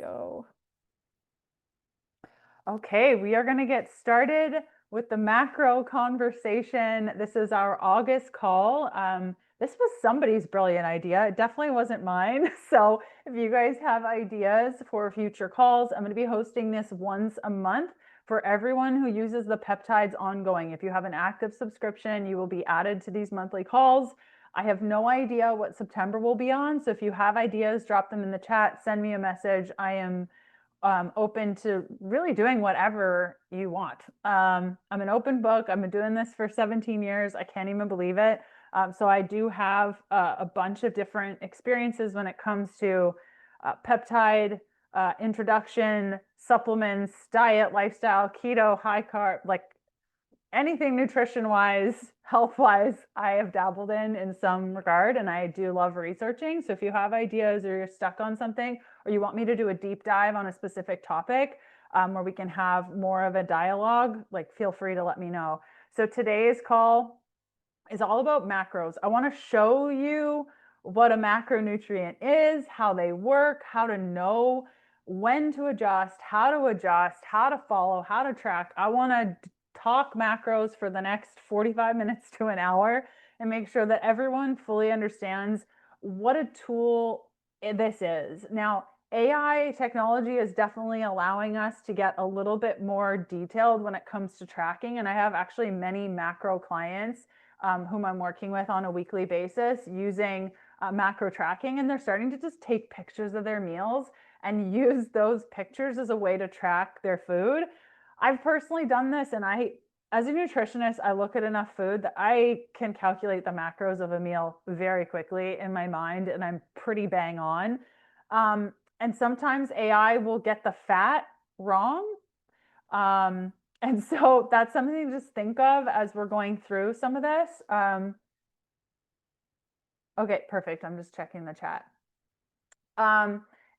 Go. Okay, we are going to get started with the macro conversation. This is our August call. This was somebody's brilliant idea. It definitely wasn't mine. So if you guys have ideas for future calls, I'm going to be hosting this once a month for everyone who uses the peptides ongoing. If you have an active subscription, you will be added to these monthly calls. I have no idea what September will be on. So if you have ideas, drop them in the chat, send me a message. I am open to really doing whatever you want. I'm an open book. I've been doing this for 17 years. I can't even believe it. So I do have a bunch of different experiences when it comes to peptide introduction, supplements, diet, lifestyle, keto, high carb, like anything nutrition wise, health wise, I have dabbled in some regard, and I do love researching. So if you have ideas or you're stuck on something, or you want me to do a deep dive on a specific topic where we can have more of a dialogue, like feel free to let me know. So today's call is all about macros. I want to show you what a macronutrient is, how they work, how to know when to adjust, how to follow, how to track. I want to talk macros for the next 45 minutes to an hour and make sure that everyone fully understands what a tool this is. Now, AI technology is definitely allowing us to get a little bit more detailed when it comes to tracking. And I have actually many macro clients whom I'm working with on a weekly basis using macro tracking. And they're starting to just take pictures of their meals and use those pictures as a way to track their food. I've personally done this, and as a nutritionist, I look at enough food that I can calculate the macros of a meal very quickly in my mind, and I'm pretty bang on. And sometimes AI will get the fat wrong. And so that's something to just think of as we're going through some of this. Okay, perfect. I'm just checking the chat.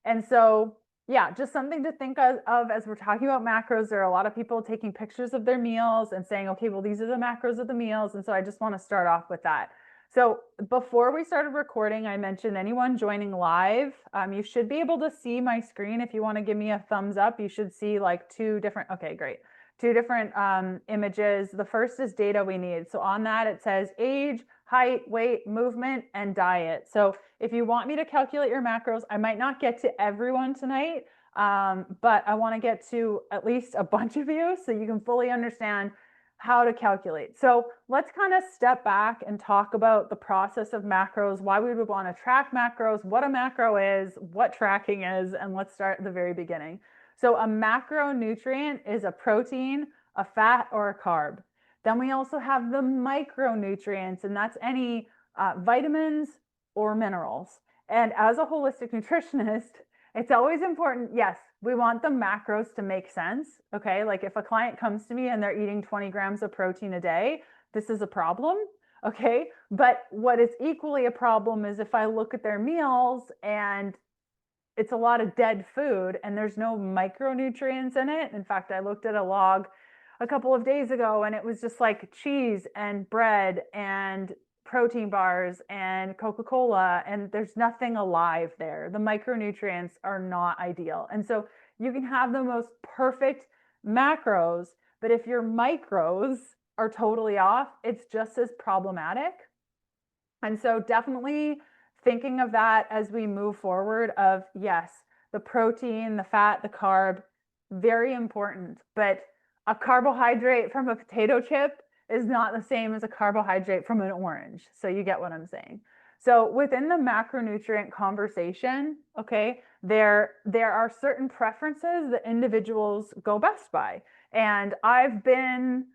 And so, yeah, just something to think of as we're talking about macros. There are a lot of people taking pictures of their meals and saying, okay, well, these are the macros of the meals. And so I just want to start off with that. So before we started recording, I mentioned anyone joining live, you should be able to see my screen. If you want to give me a thumbs up, you should see like two different images. The first is data we need. So on that, it says age, height, weight, movement, and diet. So if you want me to calculate your macros, I might not get to everyone tonight, but I want to get to at least a bunch of you so you can fully understand how to calculate. So let's kind of step back and talk about the process of macros, why we would want to track macros, what a macro is, what tracking is, and let's start at the very beginning. So a macronutrient is a protein, a fat, or a carb. Then we also have the micronutrients, and that's any vitamins or minerals. And as a holistic nutritionist, it's always important, yes, we want the macros to make sense. Okay, like if a client comes to me and they're eating 20 grams of protein a day, this is a problem. Okay, but what is equally a problem is if I look at their meals and it's a lot of dead food and there's no micronutrients in it. In fact, I looked at a log a couple of days ago and it was just like cheese and bread and protein bars and Coca-Cola, and there's nothing alive there. The micronutrients are not ideal. And so you can have the most perfect macros, but if your micros are totally off, it's just as problematic. And so definitely thinking of that as we move forward of, yes, the protein, the fat, the carb, very important. But a carbohydrate from a potato chip is not the same as a carbohydrate from an orange. So you get what I'm saying. So within the macronutrient conversation, okay, there are certain preferences that individuals go best by. And I've been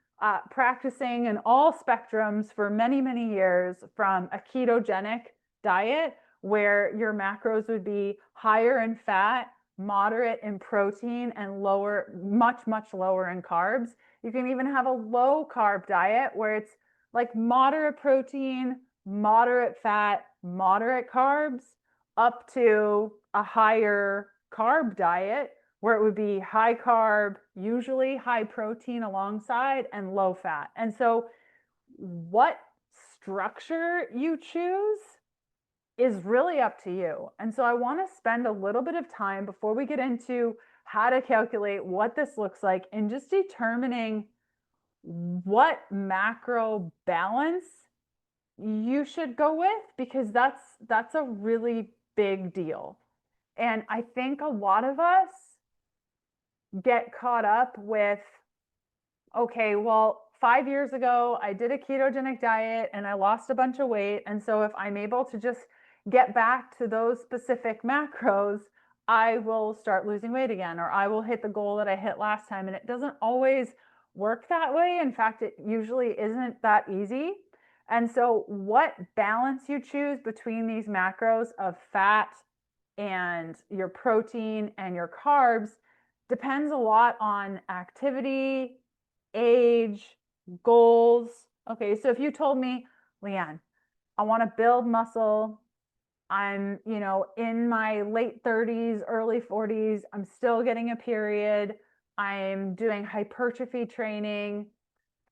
practicing in all spectrums for many, many years, from a ketogenic diet where your macros would be higher in fat, moderate in protein, and lower, much, much lower in carbs. You can even have a low carb diet where it's like moderate protein, moderate fat, moderate carbs, up to a higher carb diet where it would be high carb, usually high protein alongside, and low fat. And so what structure you choose is really up to you. And so I want to spend a little bit of time before we get into how to calculate what this looks like and just determining what macro balance you should go with, because that's a really big deal. And I think a lot of us get caught up with, okay, well, 5 years ago, I did a ketogenic diet and I lost a bunch of weight. And so if I'm able to just get back to those specific macros, I will start losing weight again, or I will hit the goal that I hit last time. And it doesn't always work that way. In fact, it usually isn't that easy. And so what balance you choose between these macros of fat and your protein and your carbs depends a lot on activity, age, goals. Okay, so if you told me, Leanne, I want to build muscle. I'm, in my late 30s, early 40s. I'm still getting a period. I'm doing hypertrophy training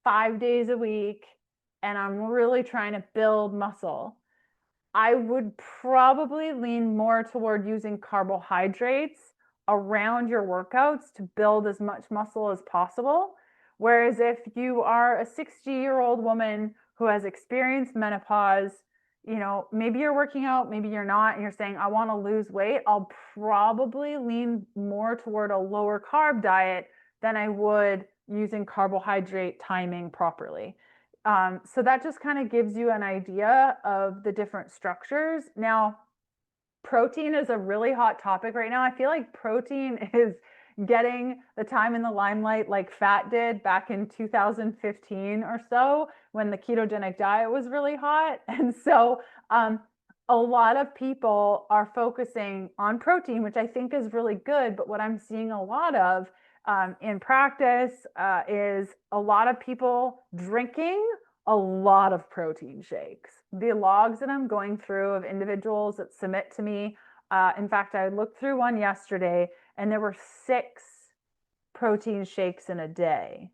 5 days a week, and I'm really trying to build muscle. I would probably lean more toward using carbohydrates around your workouts to build as much muscle as possible. Whereas if you are a 60-year-old woman who has experienced menopause, maybe you're working out, maybe you're not, and you're saying, I want to lose weight, I'll probably lean more toward a lower carb diet than I would using carbohydrate timing properly. So that just kind of gives you an idea of the different structures. Now, protein is a really hot topic right now. I feel like protein is getting the time in the limelight like fat did back in 2015 or so, when the ketogenic diet was really hot. And so a lot of people are focusing on protein, which I think is really good. But what I'm seeing a lot of in practice is a lot of people drinking a lot of protein shakes. The logs that I'm going through of individuals that submit to me, in fact, I looked through one yesterday and there were 6 protein shakes in a day.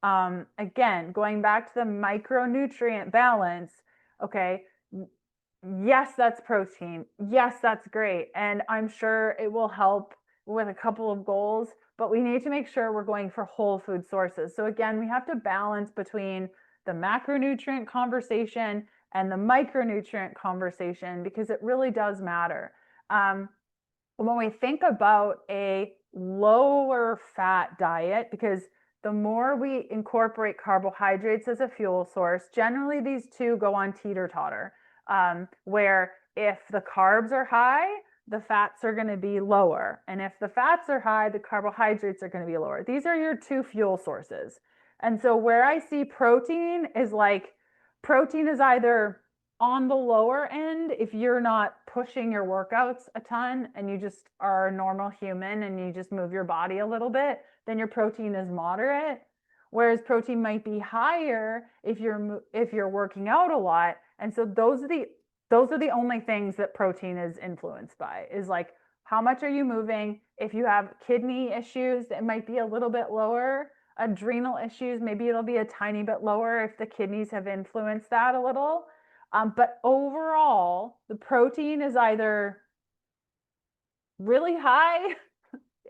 Again, going back to the micronutrient balance, okay, yes, that's protein. Yes, that's great. And I'm sure it will help with a couple of goals, but we need to make sure we're going for whole food sources. So again, we have to balance between the macronutrient conversation and the micronutrient conversation, because it really does matter. When we think about a lower fat diet, because the more we incorporate carbohydrates as a fuel source, generally these two go on teeter-totter, where if the carbs are high, the fats are going to be lower. And if the fats are high, the carbohydrates are going to be lower. These are your two fuel sources. And so where I see protein is either on the lower end if you're not pushing your workouts a ton and you just are a normal human and you just move your body a little bit, then your protein is moderate. Whereas protein might be higher if you're working out a lot. And so those are the only things that protein is influenced by, is like, how much are you moving? If you have kidney issues, it might be a little bit lower. Adrenal issues, maybe it'll be a tiny bit lower if the kidneys have influenced that a little. But overall, the protein is either really high,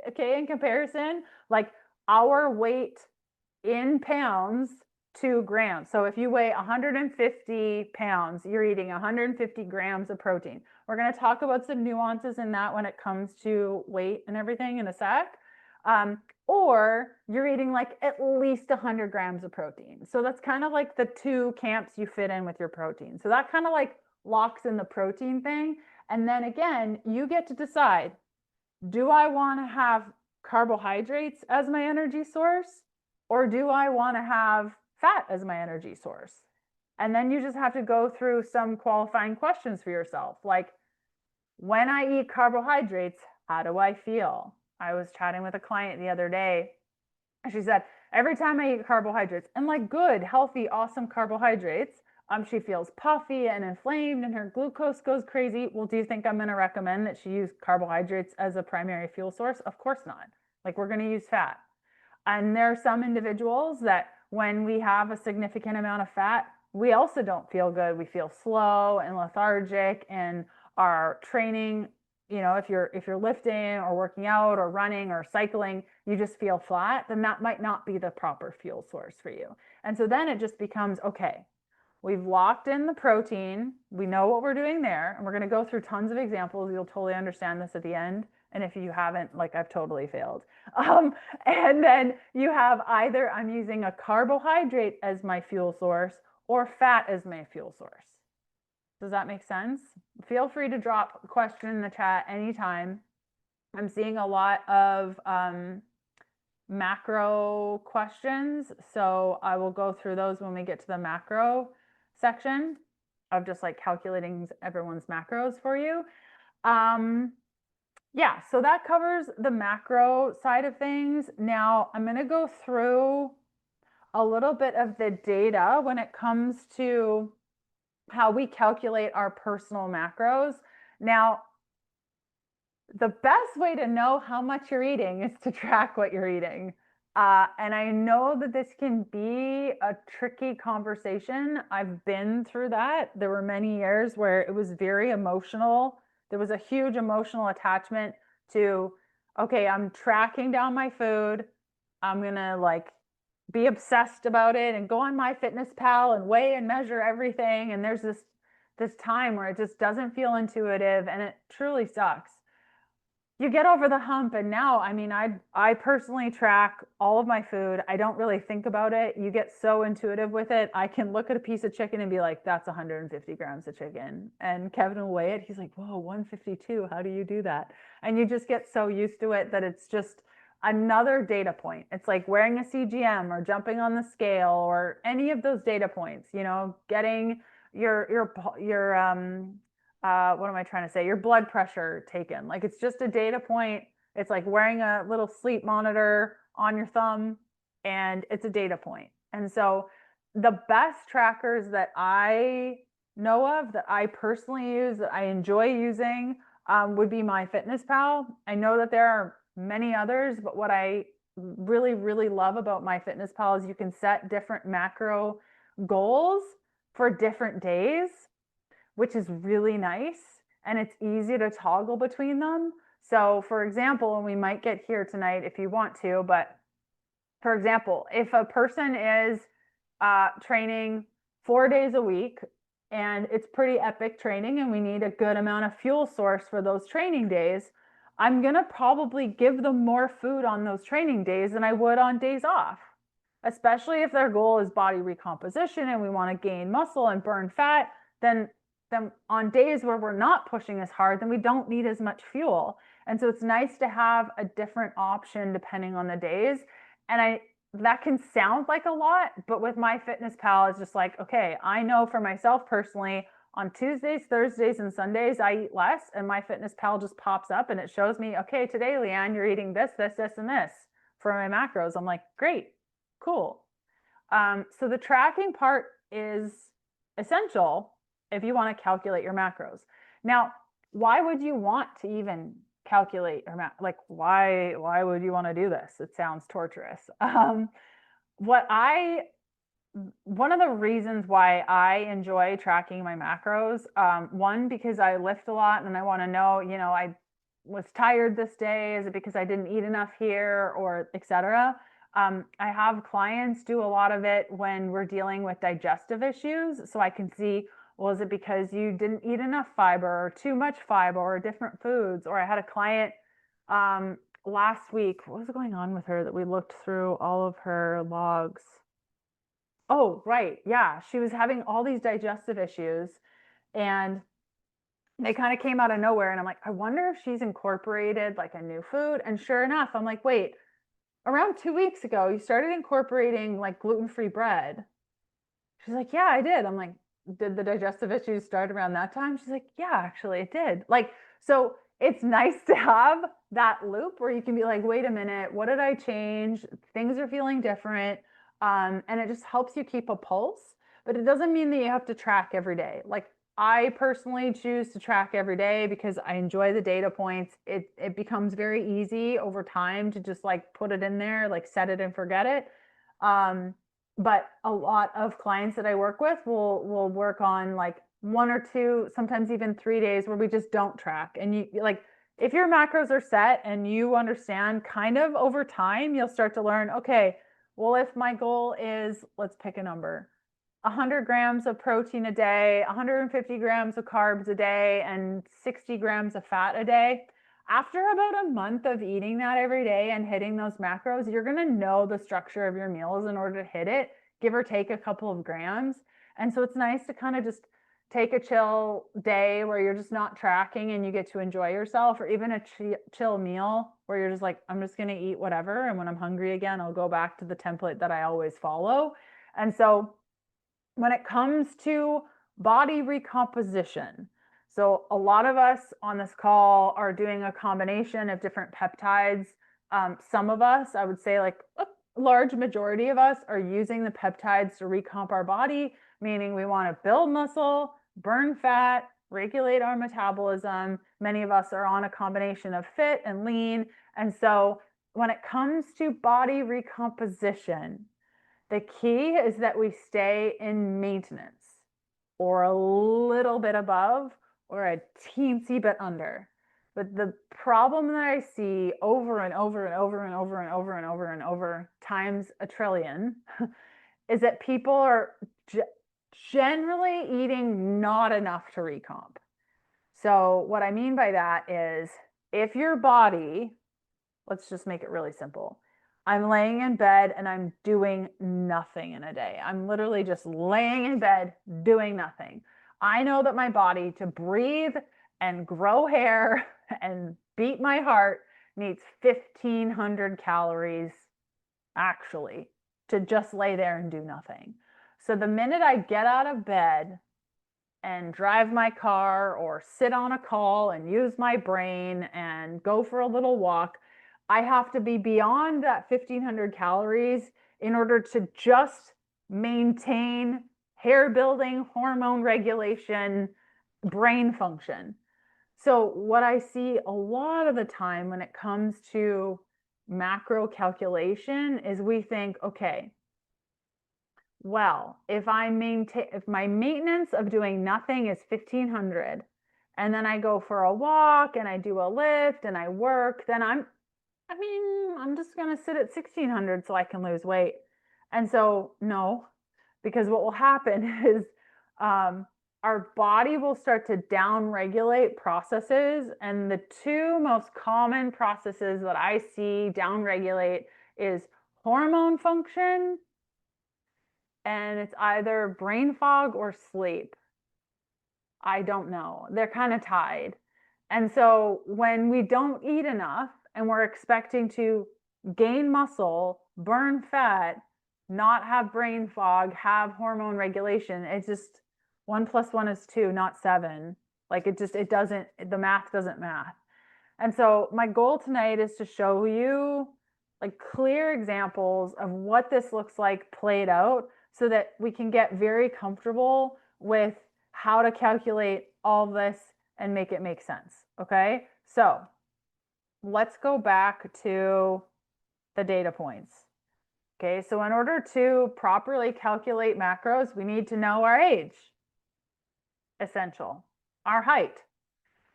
okay, in comparison, like our weight in pounds, 2 grams. So if you weigh 150 pounds, you're eating 150 grams of protein. We're going to talk about some nuances in that when it comes to weight and everything in a sec. Or you're eating like at least 100 grams of protein. So that's kind of like the 2 camps you fit in with your protein. So that kind of like locks in the protein thing. And then again, you get to decide, do I want to have carbohydrates as my energy source, or do I want to have fat as my energy source? And then you just have to go through some qualifying questions for yourself. Like, when I eat carbohydrates, how do I feel? I was chatting with a client the other day, and she said, every time I eat carbohydrates, and like good, healthy, awesome carbohydrates, she feels puffy and inflamed and her glucose goes crazy. Well, do you think I'm going to recommend that she use carbohydrates as a primary fuel source? Of course not. Like, we're going to use fat. And there are some individuals that when we have a significant amount of fat, we also don't feel good. We feel slow and lethargic, and are training, if you're lifting or working out or running or cycling, you just feel flat, then that might not be the proper fuel source for you. And so then it just becomes, okay, we've locked in the protein. We know what we're doing there. And we're going to go through tons of examples. You'll totally understand this at the end. And if you haven't, like, I've totally failed. And then you have either I'm using a carbohydrate as my fuel source or fat as my fuel source. Does that make sense? Feel free to drop a question in the chat anytime. I'm seeing a lot of macro questions, so I will go through those when we get to the macro section of just like calculating everyone's macros for you. Yeah, so that covers the macro side of things. Now I'm going to go through a little bit of the data when it comes to how we calculate our personal macros. Now, the best way to know how much you're eating is to track what you're eating. And I know that this can be a tricky conversation. I've been through that. There were many years where it was very emotional. There was a huge emotional attachment to, okay, I'm tracking down my food. I'm going to like be obsessed about it and go on MyFitnessPal and weigh and measure everything. And there's this time where it just doesn't feel intuitive and it truly sucks. You get over the hump, and now, I mean, I personally track all of my food. I don't really think about it. You get so intuitive with it. I can look at a piece of chicken and be like, that's 150 grams of chicken. And Kevin will weigh it. He's like, whoa, 152. How do you do that? And you just get so used to it that it's just another data point. It's like wearing a CGM or jumping on the scale or any of those data points, getting your what am I trying to say? Your blood pressure taken. Like it's just a data point. It's like wearing a little sleep monitor on your thumb and it's a data point. And so the best trackers that I know of that I personally use, that I enjoy using, would be MyFitnessPal. I know that there are many others, but what I really, really love about MyFitnessPal is you can set different macro goals for different days, which is really nice. And it's easy to toggle between them. So for example, and we might get here tonight if you want to, but for example, if a person is training 4 days a week and it's pretty epic training and we need a good amount of fuel source for those training days, I'm going to probably give them more food on those training days than I would on days off, especially if their goal is body recomposition and we want to gain muscle and burn fat. Then on days where we're not pushing as hard, then we don't need as much fuel. And so it's nice to have a different option depending on the days. And that can sound like a lot, but with MyFitnessPal, it's just like, okay, I know for myself personally, on Tuesdays, Thursdays, and Sundays, I eat less, and MyFitnessPal just pops up and it shows me, okay, today, Leanne, you're eating this, this, this, and this for my macros. I'm like, great, cool. So the tracking part is essential if you want to calculate your macros. Now, why would you want to even calculate your like why would you want to do this? It sounds torturous. One of the reasons why I enjoy tracking my macros, one, because I lift a lot and I want to know, I was tired this day. Is it because I didn't eat enough here, or etc. I have clients do a lot of it when we're dealing with digestive issues. So I can see, well, is it because you didn't eat enough fiber or too much fiber or different foods? Or I had a client last week. What was going on with her that we looked through all of her logs? Oh, right. Yeah. She was having all these digestive issues and they kind of came out of nowhere. And I'm like, I wonder if she's incorporated like a new food. And sure enough, I'm like, wait, around 2 weeks ago, you started incorporating like gluten-free bread. She's like, yeah, I did. I'm like, did the digestive issues start around that time? She's like, yeah, actually it did. Like, so it's nice to have that loop where you can be like, wait a minute, what did I change? Things are feeling different. And it just helps you keep a pulse, but it doesn't mean that you have to track every day. Like I personally choose to track every day because I enjoy the data points. It becomes very easy over time to just like put it in there, like set it and forget it. But a lot of clients that I work with will work on like 1 or 2, sometimes even 3 days where we just don't track. And you like, if your macros are set and you understand, kind of over time, you'll start to learn, okay, well, if my goal is, let's pick a number, 100 grams of protein a day, 150 grams of carbs a day, and 60 grams of fat a day. After about a month of eating that every day and hitting those macros, you're going to know the structure of your meals in order to hit it, give or take a couple of grams. And so it's nice to kind of just take a chill day where you're just not tracking and you get to enjoy yourself, or even a chill meal where you're just like, I'm just going to eat whatever. And when I'm hungry again, I'll go back to the template that I always follow. And so when it comes to body recomposition, so a lot of us on this call are doing a combination of different peptides. Some of us, I would say like a large majority of us, are using the peptides to recomp our body, meaning we want to build muscle, burn fat, regulate our metabolism. Many of us are on a combination of fit and lean. And so when it comes to body recomposition, the key is that we stay in maintenance, or a little bit above, or a teensy bit under. But the problem that I see over and over and over and over and over and over and over times a trillion is that people are generally eating not enough to recomp. So what I mean by that is, if your body, let's just make it really simple. I'm laying in bed and I'm doing nothing in a day. I'm literally just laying in bed doing nothing. I know that my body, to breathe and grow hair and beat my heart, needs 1,500 calories actually to just lay there and do nothing. So the minute I get out of bed and drive my car or sit on a call and use my brain and go for a little walk, I have to be beyond that 1,500 calories in order to just maintain hair building, hormone regulation, brain function. So what I see a lot of the time when it comes to macro calculation is we think, okay, well, if my maintenance of doing nothing is 1,500, and then I go for a walk and I do a lift and I work, then I'm just going to sit at 1,600 so I can lose weight. And so no, because what will happen is our body will start to downregulate processes. And the two most common processes that I see downregulate is hormone function, and it's either brain fog or sleep. I don't know. They're kind of tied. And so when we don't eat enough and we're expecting to gain muscle, burn fat, not have brain fog, have hormone regulation, it's just 1 + 1 is 2, not 7. Like the math doesn't math. And so my goal tonight is to show you like clear examples of what this looks like played out, so that we can get very comfortable with how to calculate all this and make it make sense. Okay, so let's go back to the data points. Okay, so in order to properly calculate macros, we need to know our age, essential, our height.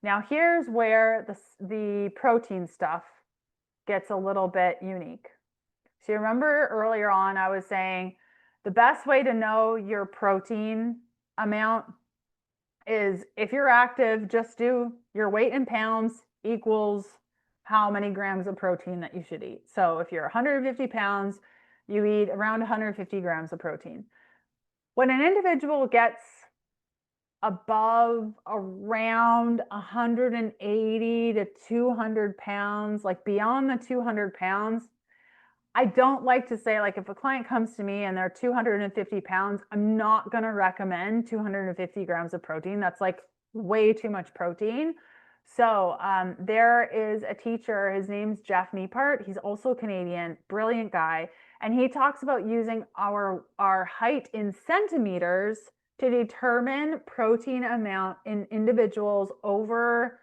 Now here's where the protein stuff gets a little bit unique. So you remember earlier on I was saying the best way to know your protein amount is, if you're active, just do your weight in pounds equals how many grams of protein that you should eat. So if you're 150 pounds, you eat around 150 grams of protein. When an individual gets above around 180 to 200 pounds, like beyond the 200 pounds, I don't like to say, like, if a client comes to me and they're 250 pounds, I'm not going to recommend 250 grams of protein. That's like way too much protein. So there is a teacher, his name's Jeff Niepart. He's also Canadian, brilliant guy. And he talks about using our height in centimeters to determine protein amount in individuals over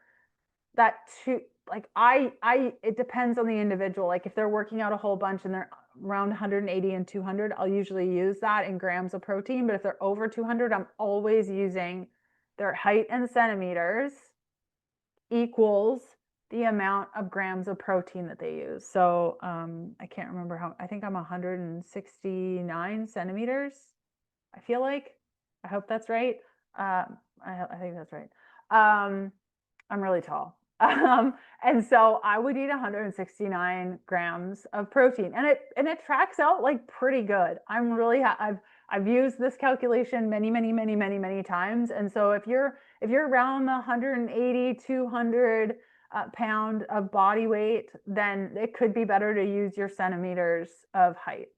that it depends on the individual. Like if they're working out a whole bunch and they're around 180 and 200, I'll usually use that in grams of protein. But if they're over 200, I'm always using their height in centimeters equals the amount of grams of protein that they use. So I can't remember how, I think I'm 169 centimeters. I feel like, I hope that's right. I think that's right. I'm really tall. And so I would eat 169 grams of protein, and it tracks out like pretty good. I'm really I've used this calculation many times. And so if you're around the 180, 200 pound of body weight, then it could be better to use your centimeters of height.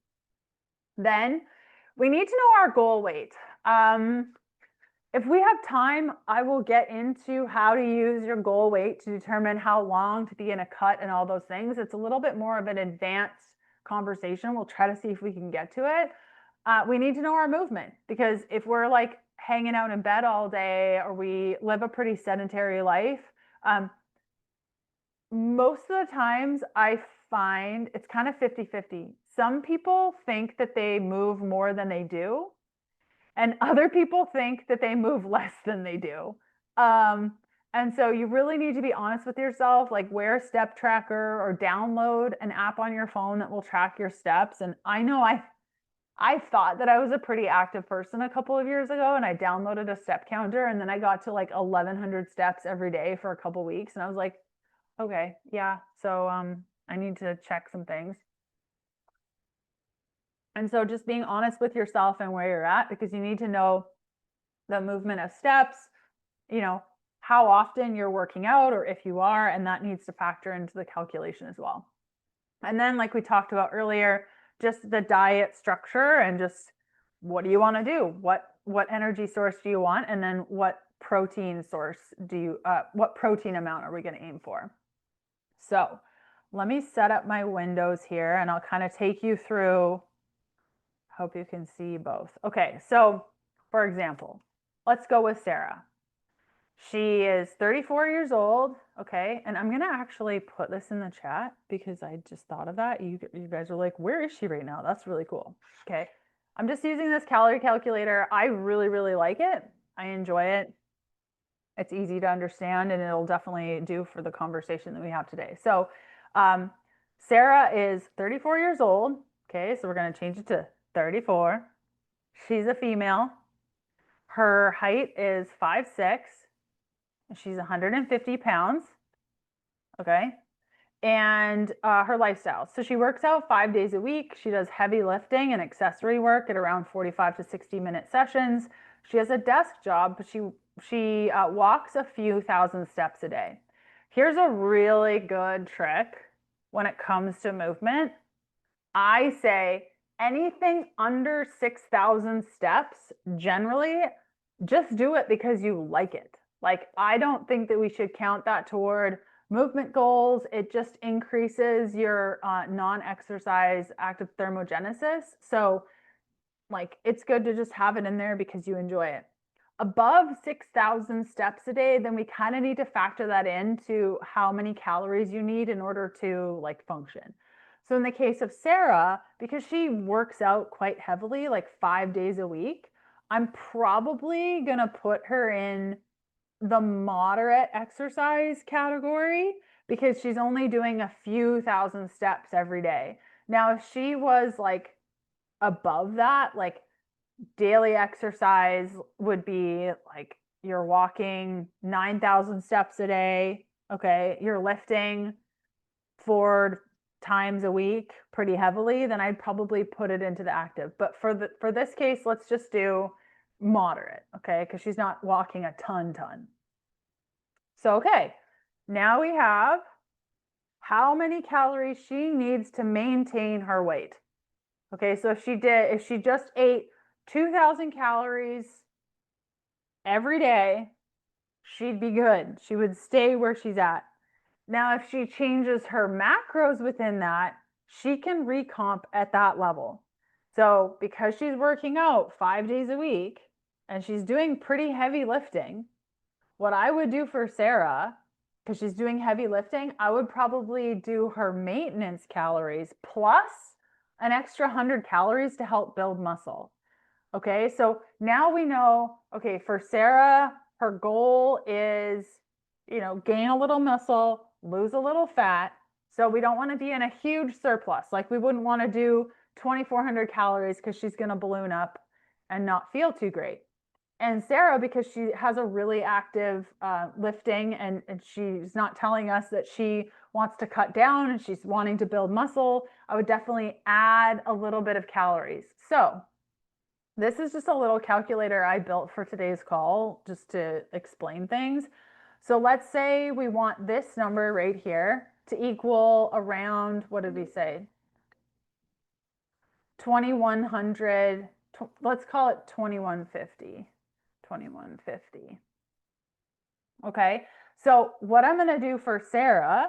Then we need to know our goal weight. If we have time, I will get into how to use your goal weight to determine how long to be in a cut and all those things. It's a little bit more of an advanced conversation. We'll try to see if we can get to it. We need to know our movement, because if we're like hanging out in bed all day, or we live a pretty sedentary life, most of the times I find it's kind of 50-50. Some people think that they move more than they do, and other people think that they move less than they do. And so you really need to be honest with yourself, like wear a step tracker or download an app on your phone that will track your steps. And I know I thought that I was a pretty active person a couple of years ago, and I downloaded a step counter, and then I got to like 1,100 steps every day for a couple weeks. And I was like, okay, yeah. So I need to check some things. And so just being honest with yourself and where you're at, because you need to know the movement of steps, you know, how often you're working out, or if you are, and that needs to factor into the calculation as well. And then, like we talked about earlier, just the diet structure, and just what do you want to do? What energy source do you want? And then what protein source do you, what protein amount are we going to aim for? So let me set up my windows here, and I'll kind of take you through. Hope you can see both. Okay, so for example, let's go with Sarah. She is 34 years old, okay? And I'm gonna actually put this in the chat because I just thought of that. You guys are like, where is she right now? That's really cool, okay? I'm just using this calorie calculator. I really like it. I enjoy it. It's easy to understand, and it'll definitely do for the conversation that we have today. So Sarah is 34 years old, okay? So we're gonna change it to 34. She's a female. Her height is 5'6". She's 150 pounds. Okay. And her lifestyle. So she works out 5 days a week. She does heavy lifting and accessory work at around 45 to 60-minute sessions. She has a desk job, but she walks a few thousand steps a day. Here's a really good trick when it comes to movement. I say anything under 6,000 steps, generally, just do it because you like it. Like, I don't think that we should count that toward movement goals. It just increases your non-exercise active thermogenesis. So like, it's good to just have it in there because you enjoy it. Above 6,000 steps a day, then we kind of need to factor that into how many calories you need in order to like function. So in the case of Sarah, because she works out quite heavily, like 5 days a week, I'm probably gonna put her in the moderate exercise category because she's only doing a few thousand steps every day. Now, if she was like above that, like daily exercise would be like you're walking 9,000 steps a day, okay, you're lifting 4 times a week pretty heavily, then I'd probably put it into the active. But for this case, let's just do moderate, okay, because she's not walking a ton. So, okay, now we have how many calories she needs to maintain her weight. Okay, so if she just ate 2,000 calories every day, she'd be good. She would stay where she's at. Now, if she changes her macros within that, she can recomp at that level. So because she's working out 5 days a week and she's doing pretty heavy lifting, what I would do for Sarah, because she's doing heavy lifting, I would probably do her maintenance calories plus an extra 100 calories to help build muscle. Okay, so now we know, okay, for Sarah, Her goal is, gain a little muscle, lose a little fat. So we don't want to be in a huge surplus. Like we wouldn't want to do 2,400 calories because she's going to balloon up and not feel too great. And Sarah, because she has a really active lifting and she's not telling us that she wants to cut down and she's wanting to build muscle, I would definitely add a little bit of calories. So this is just a little calculator I built for today's call just to explain things. So let's say we want this number right here to equal around, what did we say? 2,100, let's call it 2,150. 2,150. Okay, so what I'm going to do for Sarah,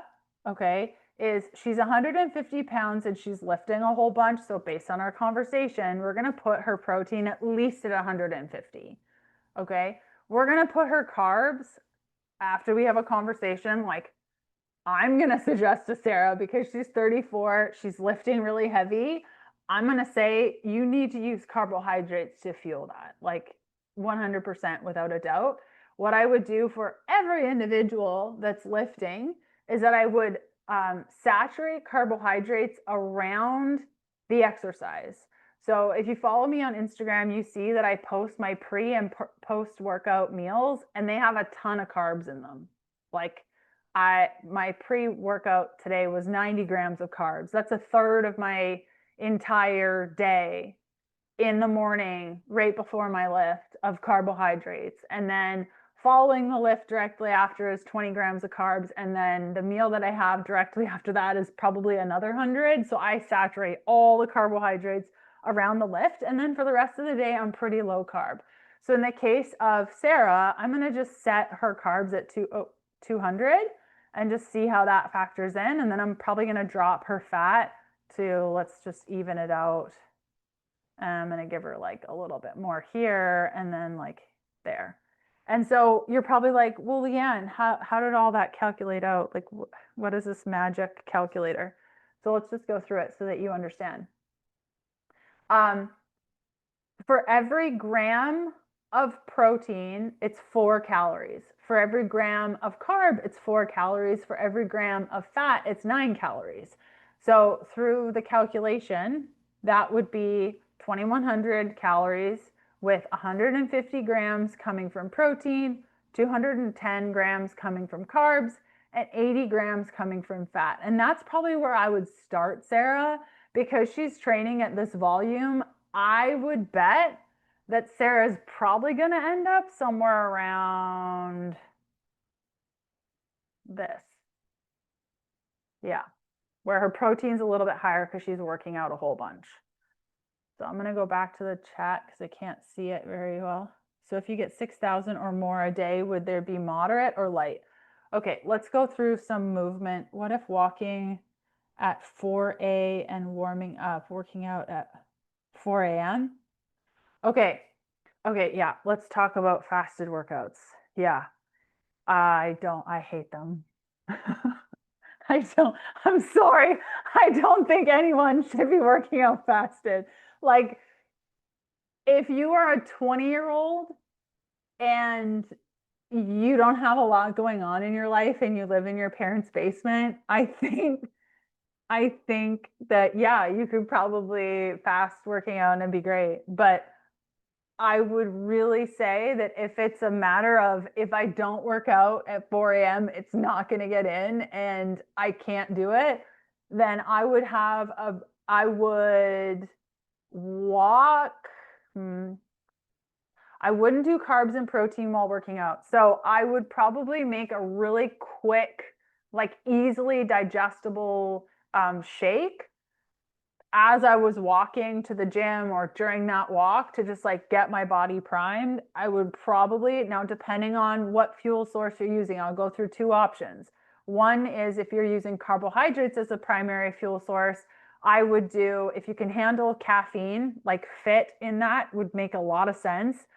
okay, is she's 150 pounds and she's lifting a whole bunch. So based on our conversation, we're going to put her protein at least at 150. Okay, we're going to put her carbs after we have a conversation. Like I'm going to suggest to Sarah, because she's 34, she's lifting really heavy. I'm going to say you need to use carbohydrates to fuel that, like 100% without a doubt. What I would do for every individual that's lifting is that I would saturate carbohydrates around the exercise. So if you follow me on Instagram, you see that I post my pre and post workout meals and they have a ton of carbs in them. Like my pre-workout today was 90 grams of carbs. That's a third of my entire day in the morning, right before my lift, of carbohydrates. And then following the lift directly after is 20 grams of carbs. And then the meal that I have directly after that is probably another 100. So I saturate all the carbohydrates around the lift. And then for the rest of the day, I'm pretty low carb. So in the case of Sarah, I'm going to just set her carbs at 200 and just see how that factors in. And then I'm probably going to drop her fat to, let's just even it out. I'm going to give her like a little bit more here and then like there. And so you're probably like, well, Leanne, how did all that calculate out? Like, what is this magic calculator? So let's just go through it so that you understand. For every gram of protein, it's 4 calories. For every gram of carb, it's 4 calories. For every gram of fat, it's 9 calories. So through the calculation, that would be 2,100 calories with 150 grams coming from protein, 210 grams coming from carbs, and 80 grams coming from fat. And that's probably where I would start Sarah, because she's training at this volume. I would bet that Sarah's probably going to end up somewhere around this. Yeah, where her protein's a little bit higher because she's working out a whole bunch. So I'm going to go back to the chat because I can't see it very well. So if you get 6,000 or more a day, would there be moderate or light? Okay, let's go through some movement. What if walking at 4 and working out at 4 a.m.? Okay, yeah, let's talk about fasted workouts. Yeah, I hate them. I'm sorry. I don't think anyone should be working out fasted. Like, if you are a 20-year-old and you don't have a lot going on in your life and you live in your parents' basement, I think that, yeah, you could probably fast working out and be great. But I would really say that if it's a matter of, if I don't work out at 4 a.m., it's not going to get in and I can't do it, then I would walk. I wouldn't do carbs and protein while working out. So I would probably make a really quick, like easily digestible shake as I was walking to the gym or during that walk to just like get my body primed. I would probably, now depending on what fuel source you're using, I'll go through 2 options. One is if you're using carbohydrates as a primary fuel source, I would do, if you can handle caffeine, like fit in that would make a lot of sense.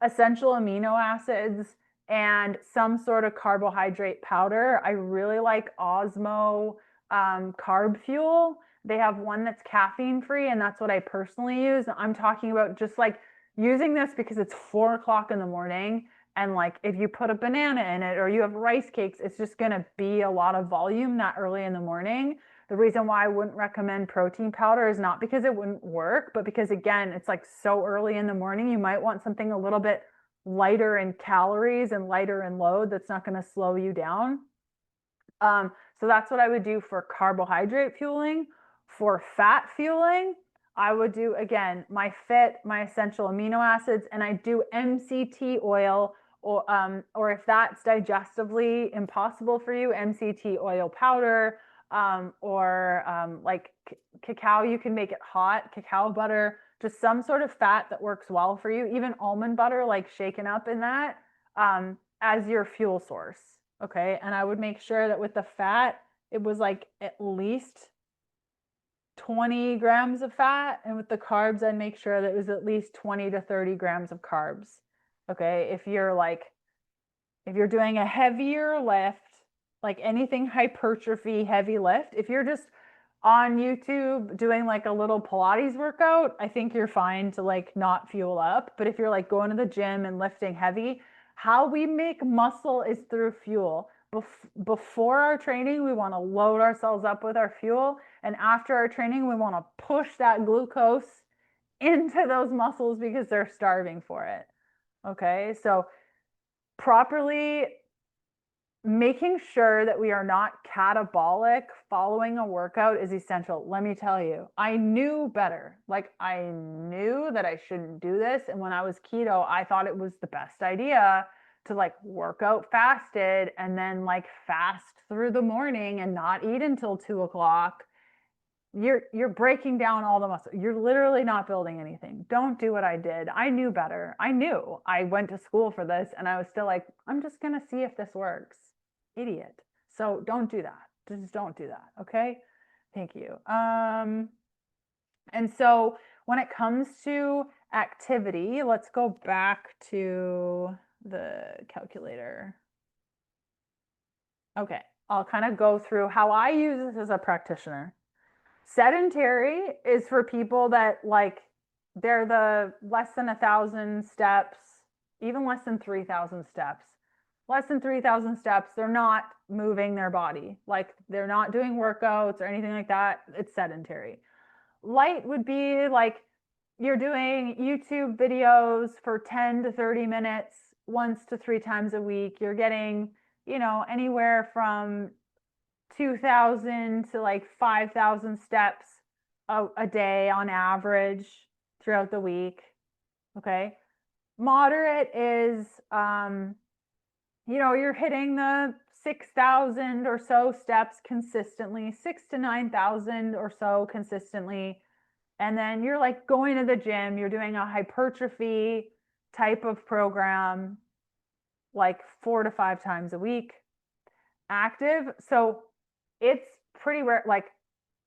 Essential amino acids and some sort of carbohydrate powder. I really like Osmo Carb Fuel. They have one that's caffeine free, and that's what I personally use. I'm talking about just like using this because it's 4 o'clock in the morning And like if you put a banana in it or you have rice cakes, it's just going to be a lot of volume that early in the morning. The reason why I wouldn't recommend protein powder is not because it wouldn't work, but because again, it's like so early in the morning, you might want something a little bit lighter in calories and lighter in load that's not going to slow you down. So that's what I would do for carbohydrate fueling. For fat fueling, I would do again my FIT, my essential amino acids, and I do MCT oil, or if that's digestively impossible for you, MCT oil powder, like cacao, you can make it hot, cacao butter, just some sort of fat that works well for you, even almond butter, like shaken up in that, as your fuel source. Okay. And I would make sure that with the fat, it was like at least 20 grams of fat. And with the carbs, I'd make sure that it was at least 20 to 30 grams of carbs. Okay. If you're doing a heavier lift, like anything hypertrophy, heavy lift, if you're just on YouTube doing like a little Pilates workout, I think you're fine to like not fuel up. But if you're like going to the gym and lifting heavy, how we make muscle is through fuel. Before our training, we want to load ourselves up with our fuel. And after our training, we want to push that glucose into those muscles because they're starving for it. Okay. So properly making sure that we are not catabolic following a workout is essential. Let me tell you, I knew better. Like I knew that I shouldn't do this. And when I was keto, I thought it was the best idea to like work out fasted and then like fast through the morning and not eat until 2 o'clock. You're breaking down all the muscle. You're literally not building anything. Don't do what I did. I knew better. I knew. I went to school for this and I was still like, I'm just going to see if this works. Idiot. So don't do that. Just don't do that. Okay. Thank you. And so when it comes to activity, let's go back to the calculator. Okay. I'll kind of go through how I use this as a practitioner. Sedentary is for people that like they're the less than 1,000 steps, even less than 3,000 steps. Less than 3,000 steps, they're not moving their body. Like they're not doing workouts or anything like that. It's sedentary. Light would be like you're doing YouTube videos for 10 to 30 minutes once to 3 times a week. You're getting, anywhere from 2,000 to like 5,000 steps a day on average throughout the week. Okay. Moderate is, you're hitting the 6,000 or so steps consistently, 6,000 to 9,000 or so consistently. And then you're like going to the gym, you're doing a hypertrophy type of program, like 4 to 5 times a week. Active. So it's pretty rare. Like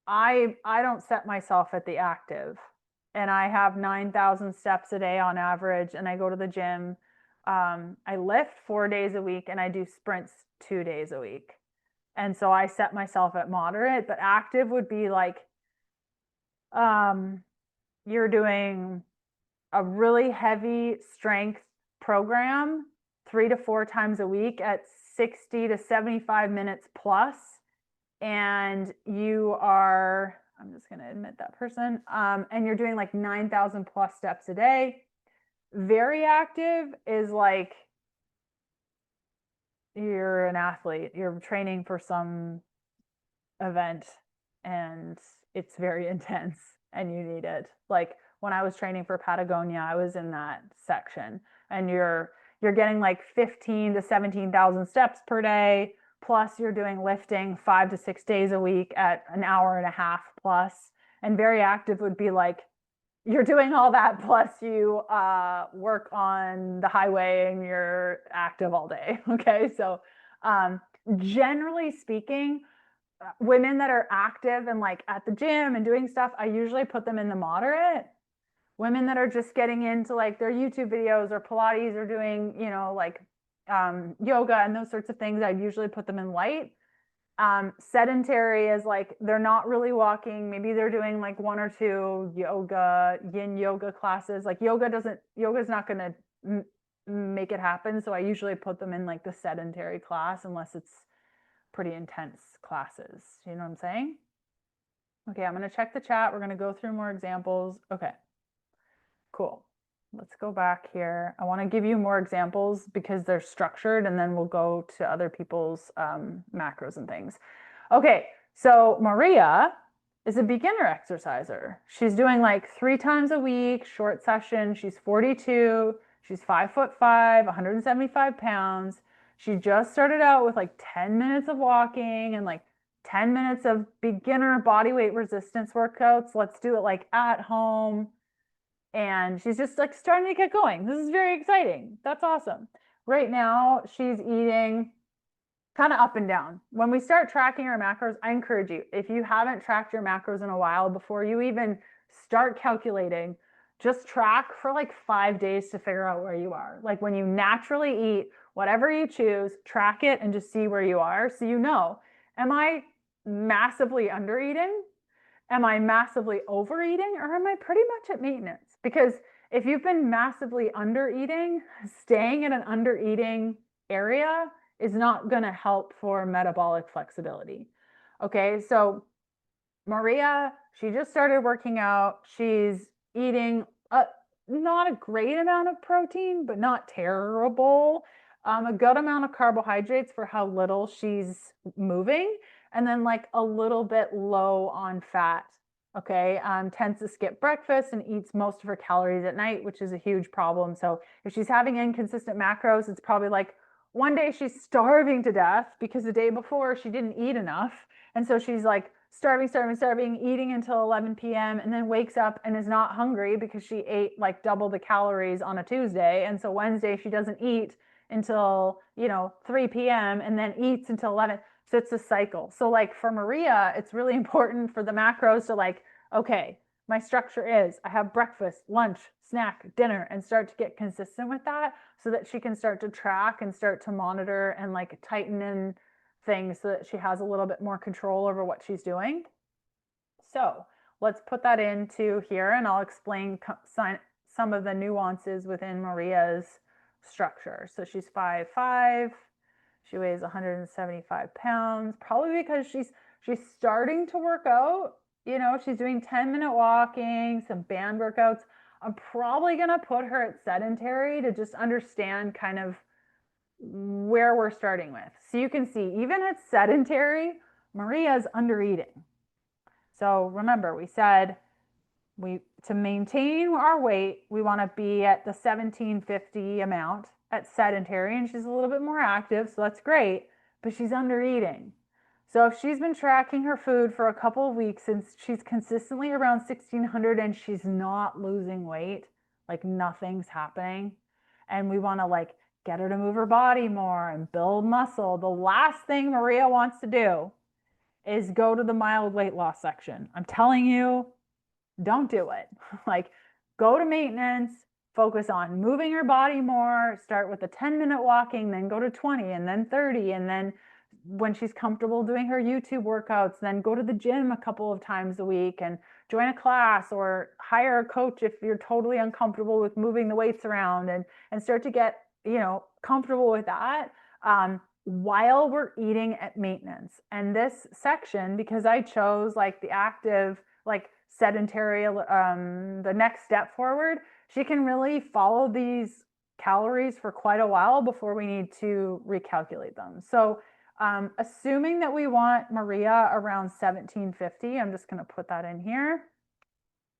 I don't set myself at the active, and I have 9,000 steps a day on average. And I go to the gym. I lift 4 days a week and I do sprints 2 days a week. And so I set myself at moderate, but active would be like, you're doing a really heavy strength program 3 to 4 times a week at 60 to 75 minutes plus. And you are, I'm just going to admit that person, and you're doing like 9,000 plus steps a day. Very active is like you're an athlete, you're training for some event and it's very intense and you need it. Like when I was training for Patagonia, I was in that section, and you're getting like 15 to 17,000 steps per day. Plus you're doing lifting 5 to 6 days a week at an hour and a half plus. And very active would be like you're doing all that plus you work on the highway and you're active all day. Okay. So generally speaking, women that are active and like at the gym and doing stuff, I usually put them in the moderate. Women that are just getting into like their YouTube videos or Pilates or doing, like yoga and those sorts of things, I'd usually put them in light. Sedentary is like they're not really walking. Maybe they're doing like 1 or 2 yin yoga classes. Like yoga's not going to make it happen. So I usually put them in like the sedentary class unless it's pretty intense classes. You know what I'm saying? Okay, I'm going to check the chat. We're going to go through more examples. Okay, cool. Let's go back here. I want to give you more examples because they're structured, and then we'll go to other people's macros and things. Okay, so Maria is a beginner exerciser. She's doing like 3 times a week, short session. She's 42. She's 5'5", 175 pounds. She just started out with like 10 minutes of walking and like 10 minutes of beginner body weight resistance workouts. Let's do it like at home. And she's just like starting to get going. This is very exciting. That's awesome. Right now, she's eating kind of up and down. When we start tracking our macros, I encourage you, if you haven't tracked your macros in a while, before you even start calculating, just track for like 5 days to figure out where you are. Like when you naturally eat, whatever you choose, track it and just see where you are. So you know, am I massively under eating? Am I massively overeating, or am I pretty much at maintenance? Because if you've been massively under eating, staying in an under eating area is not going to help for metabolic flexibility. Okay, so Maria, she just started working out. She's eating not a great amount of protein, but not terrible. A good amount of carbohydrates for how little she's moving, and then like a little bit low on fat. Okay, tends to skip breakfast and eats most of her calories at night, which is a huge problem. So if she's having inconsistent macros, it's probably like one day she's starving to death because the day before she didn't eat enough. And so she's like starving, eating until 11 p.m. and then wakes up and is not hungry because she ate like double the calories on a Tuesday. And so Wednesday she doesn't eat until, 3 p.m. and then eats until 11. So it's a cycle. So like for Maria, it's really important for the macros to like, okay, my structure is I have breakfast, lunch, snack, dinner, and start to get consistent with that so that she can start to track and start to monitor and like tighten in things so that she has a little bit more control over what she's doing. So let's put that into here and I'll explain some of the nuances within Maria's structure. So she's 5'5". She weighs 175 pounds, probably because she's starting to work out. She's doing 10-minute walking, some band workouts. I'm probably going to put her at sedentary to just understand kind of where we're starting with. So you can see, even at sedentary, Maria's under eating. So remember, we said to maintain our weight, we want to be at the 1750 amount at sedentary, and she's a little bit more active, so that's great, but she's under eating. So if she's been tracking her food for a couple of weeks and she's consistently around 1600 and she's not losing weight, like nothing's happening, and we want to like get her to move her body more and build muscle, the last thing Maria wants to do is go to the mild weight loss section. I'm telling you, don't do it. Like, go to maintenance, focus on moving your body more, start with a 10-minute walking, then go to 20 and then 30. And then when she's comfortable doing her YouTube workouts, then go to the gym a couple of times a week and join a class or hire a coach if you're totally uncomfortable with moving the weights around, and start to get, comfortable with that. While we're eating at maintenance. And this section, because I chose like the active, like sedentary, the next step forward, she can really follow these calories for quite a while before we need to recalculate them. So assuming that we want Maria around 1750, I'm just going to put that in here.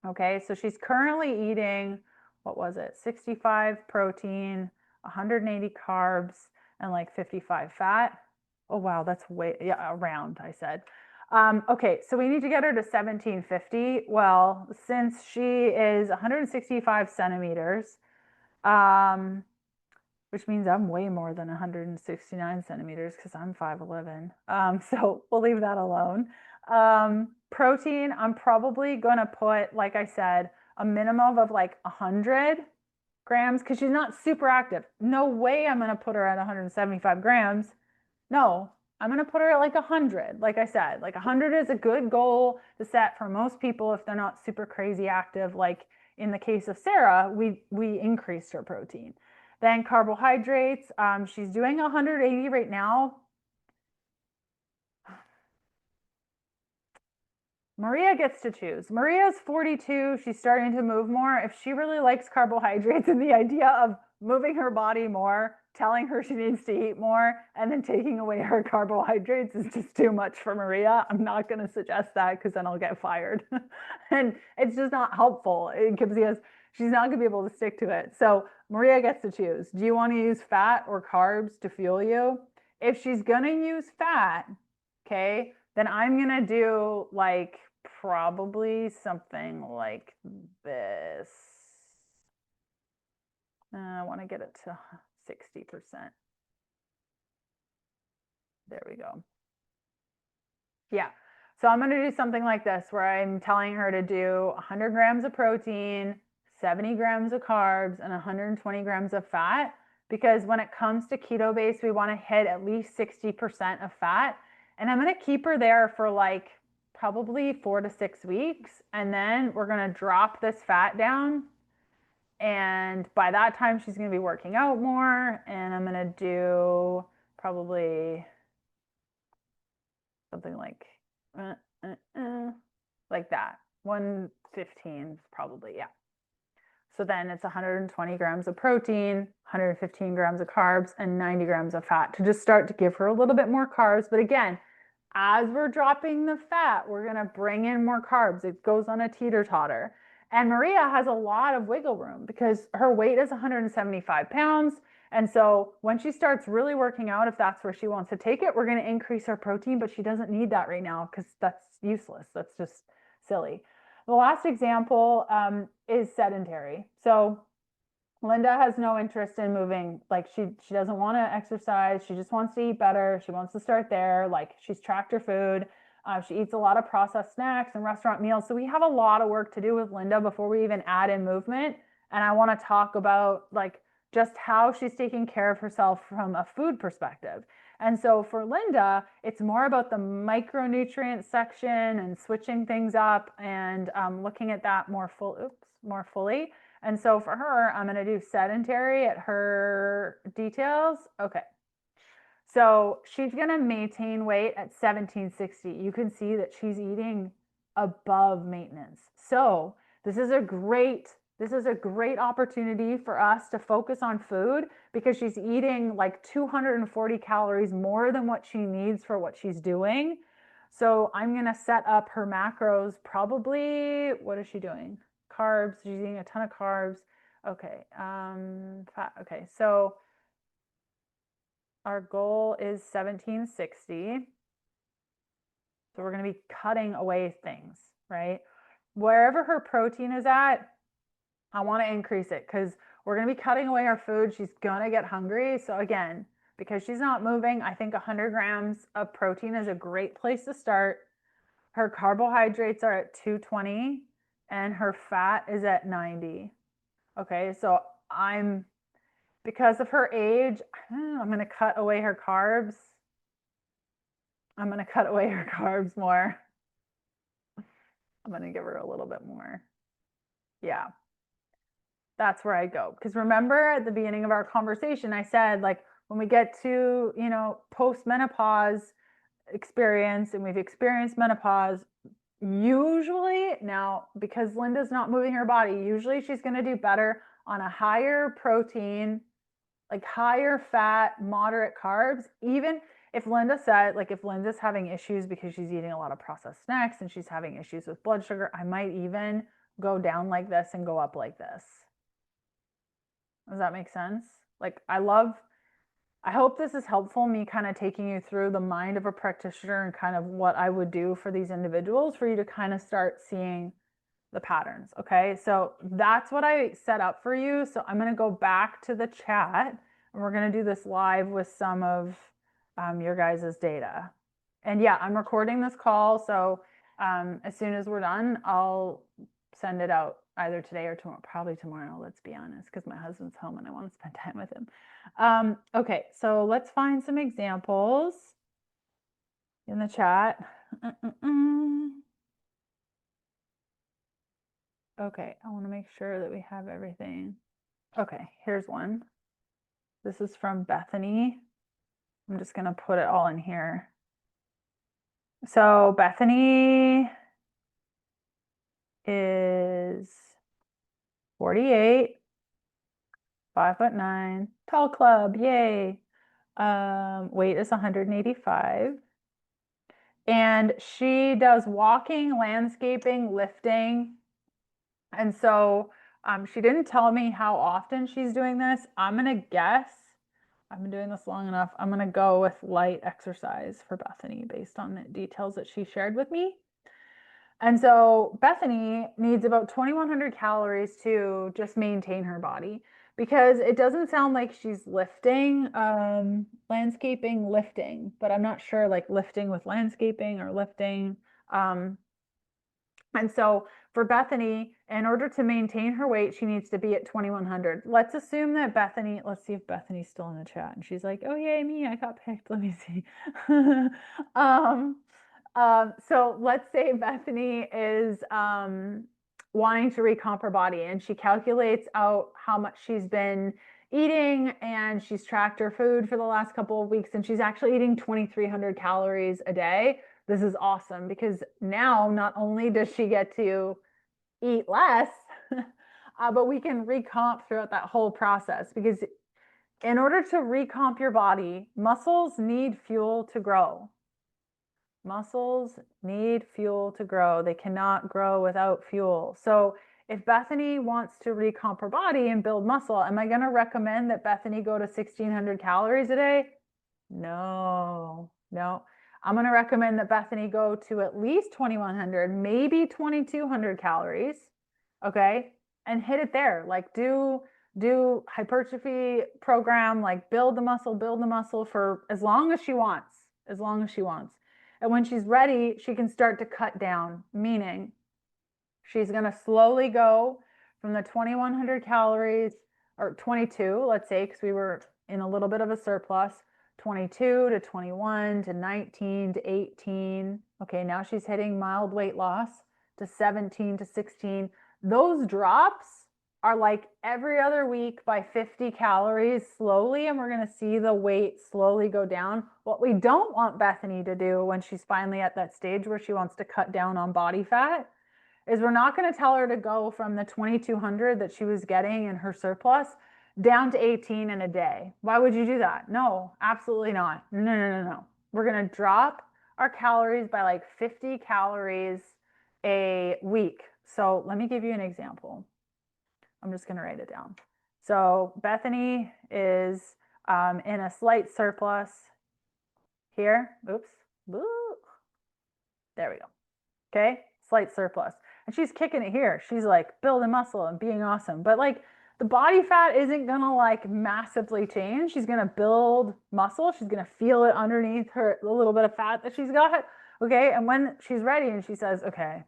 Okay, so she's currently eating, what was it, 65 protein, 180 carbs, and like 55 fat. Oh, wow, that's way, yeah, around, I said. Okay, so we need to get her to 1750. Well, since she is 165 centimeters, which means I'm way more than 169 centimeters because I'm 5'11". So we'll leave that alone. Protein, I'm probably going to put, like I said, a minimum of like 100 grams because she's not super active. No way I'm going to put her at 175 grams. No, I'm going to put her at like 100. Like I said, like 100 is a good goal to set for most people if they're not super crazy active. Like in the case of Sarah, we increased her protein. Then carbohydrates, she's doing 180 right now. Maria gets to choose. Maria's 42. She's starting to move more. If she really likes carbohydrates and the idea of moving her body more, telling her she needs to eat more, and then taking away her carbohydrates is just too much for Maria. I'm not going to suggest that because then I'll get fired. And it's just not helpful because she's not going to be able to stick to it. So Maria gets to choose. Do you want to use fat or carbs to fuel you? If she's going to use fat, okay, then I'm going to do like probably something like this. I want to get it to 60%. There we go. Yeah. So I'm going to do something like this where I'm telling her to do 100 grams of protein, 70 grams of carbs, and 120 grams of fat. Because when it comes to keto base, we want to hit at least 60% of fat. And I'm going to keep her there for like probably 4 to 6 weeks. And then we're going to drop this fat down. And by that time, she's going to be working out more. And I'm going to do probably something like that. 115 probably, yeah. So then it's 120 grams of protein, 115 grams of carbs, and 90 grams of fat to just start to give her a little bit more carbs. But again, as we're dropping the fat, we're going to bring in more carbs. It goes on a teeter-totter. And Maria has a lot of wiggle room because her weight is 175 pounds. And so when she starts really working out, if that's where she wants to take it, we're going to increase her protein, but she doesn't need that right now because that's useless. That's just silly. The last example is sedentary. So Linda has no interest in moving. Like she doesn't want to exercise. She just wants to eat better. She wants to start there. Like she's tracked her food. She eats a lot of processed snacks and restaurant meals. So we have a lot of work to do with Linda before we even add in movement. And I want to talk about like just how she's taking care of herself from a food perspective. And so for Linda, it's more about the micronutrient section and switching things up and looking at that more fully. And so for her, I'm going to do sedentary at her details. Okay. So she's going to maintain weight at 1760. You can see that she's eating above maintenance. So this is a great opportunity for us to focus on food because she's eating like 240 calories more than what she needs for what she's doing. So I'm going to set up her macros probably, what is she doing? Carbs, she's eating a ton of carbs. Okay, fat, okay, so our goal is 1760. So we're going to be cutting away things, right? Wherever her protein is at, I want to increase it because we're going to be cutting away our food. She's going to get hungry. So again, because she's not moving, I think 100 grams of protein is a great place to start. Her carbohydrates are at 220 and her fat is at 90. Okay, so because of her age, I'm going to cut away her carbs. I'm going to cut away her carbs more. I'm going to give her a little bit more. Yeah. That's where I go. Because remember at the beginning of our conversation, I said, like, when we get to, post-menopause experience and we've experienced menopause, usually now, because Linda's not moving her body, usually she's going to do better on a higher protein, like higher fat, moderate carbs. Even if Linda said, like, if Linda's having issues because she's eating a lot of processed snacks and she's having issues with blood sugar, I might even go down like this and go up like this. Does that make sense? Like, I hope this is helpful, me kind of taking you through the mind of a practitioner and kind of what I would do for these individuals for you to kind of start seeing the patterns. Okay, so that's what I set up for you. So I'm going to go back to the chat and we're going to do this live with some of your guys' data. And yeah, I'm recording this call. So as soon as we're done, I'll send it out either today or tomorrow, probably tomorrow, let's be honest, because my husband's home and I want to spend time with him. Okay, so let's find some examples in the chat. Okay, I want to make sure that we have everything. Okay, here's one. This is from Bethany. I'm just going to put it all in here. So Bethany is 48, 5'9", tall club, yay. Weight is 185. And she does walking, landscaping, lifting. And so she didn't tell me how often she's doing this. I'm going to guess, I've been doing this long enough, I'm going to go with light exercise for Bethany based on the details that she shared with me. And so Bethany needs about 2,100 calories to just maintain her body because it doesn't sound like she's lifting, landscaping, lifting, but I'm not sure like lifting with landscaping or lifting. And so for Bethany, in order to maintain her weight, she needs to be at 2,100. Let's assume that Bethany, let's see if Bethany's still in the chat. And she's like, oh, yay, me, I got picked. Let me see. So let's say Bethany is wanting to recomp her body and she calculates out how much she's been eating and she's tracked her food for the last couple of weeks and she's actually eating 2,300 calories a day. This is awesome because now not only does she get to eat less, but we can recomp throughout that whole process because in order to recomp your body, muscles need fuel to grow. Muscles need fuel to grow. They cannot grow without fuel. So if Bethany wants to recomp her body and build muscle, am I going to recommend that Bethany go to 1,600 calories a day? No. I'm going to recommend that Bethany go to at least 2,100, maybe 2,200 calories. Okay. And hit it there. Like do hypertrophy program, like build the muscle for as long as she wants, And when she's ready, she can start to cut down, meaning she's going to slowly go from the 2,100 calories or 22, let's say, because we were in a little bit of a surplus, 22 to 21 to 19 to 18. Okay, now she's hitting mild weight loss to 17 to 16. Those drops are like every other week by 50 calories slowly, and we're going to see the weight slowly go down. What we don't want Bethany to do when she's finally at that stage where she wants to cut down on body fat is we're not going to tell her to go from the 2,200 that she was getting in her surplus down to 18 in a day. Why would you do that? No, absolutely not. No. We're going to drop our calories by like 50 calories a week. So let me give you an example. I'm just going to write it down. So Bethany is in a slight surplus here. Oops. There we go. Okay. Slight surplus. And she's kicking it here. She's like building muscle and being awesome. But like the body fat isn't going to like massively change. She's going to build muscle. She's going to feel it underneath her, the little bit of fat that she's got. Okay. And when she's ready and she says, okay,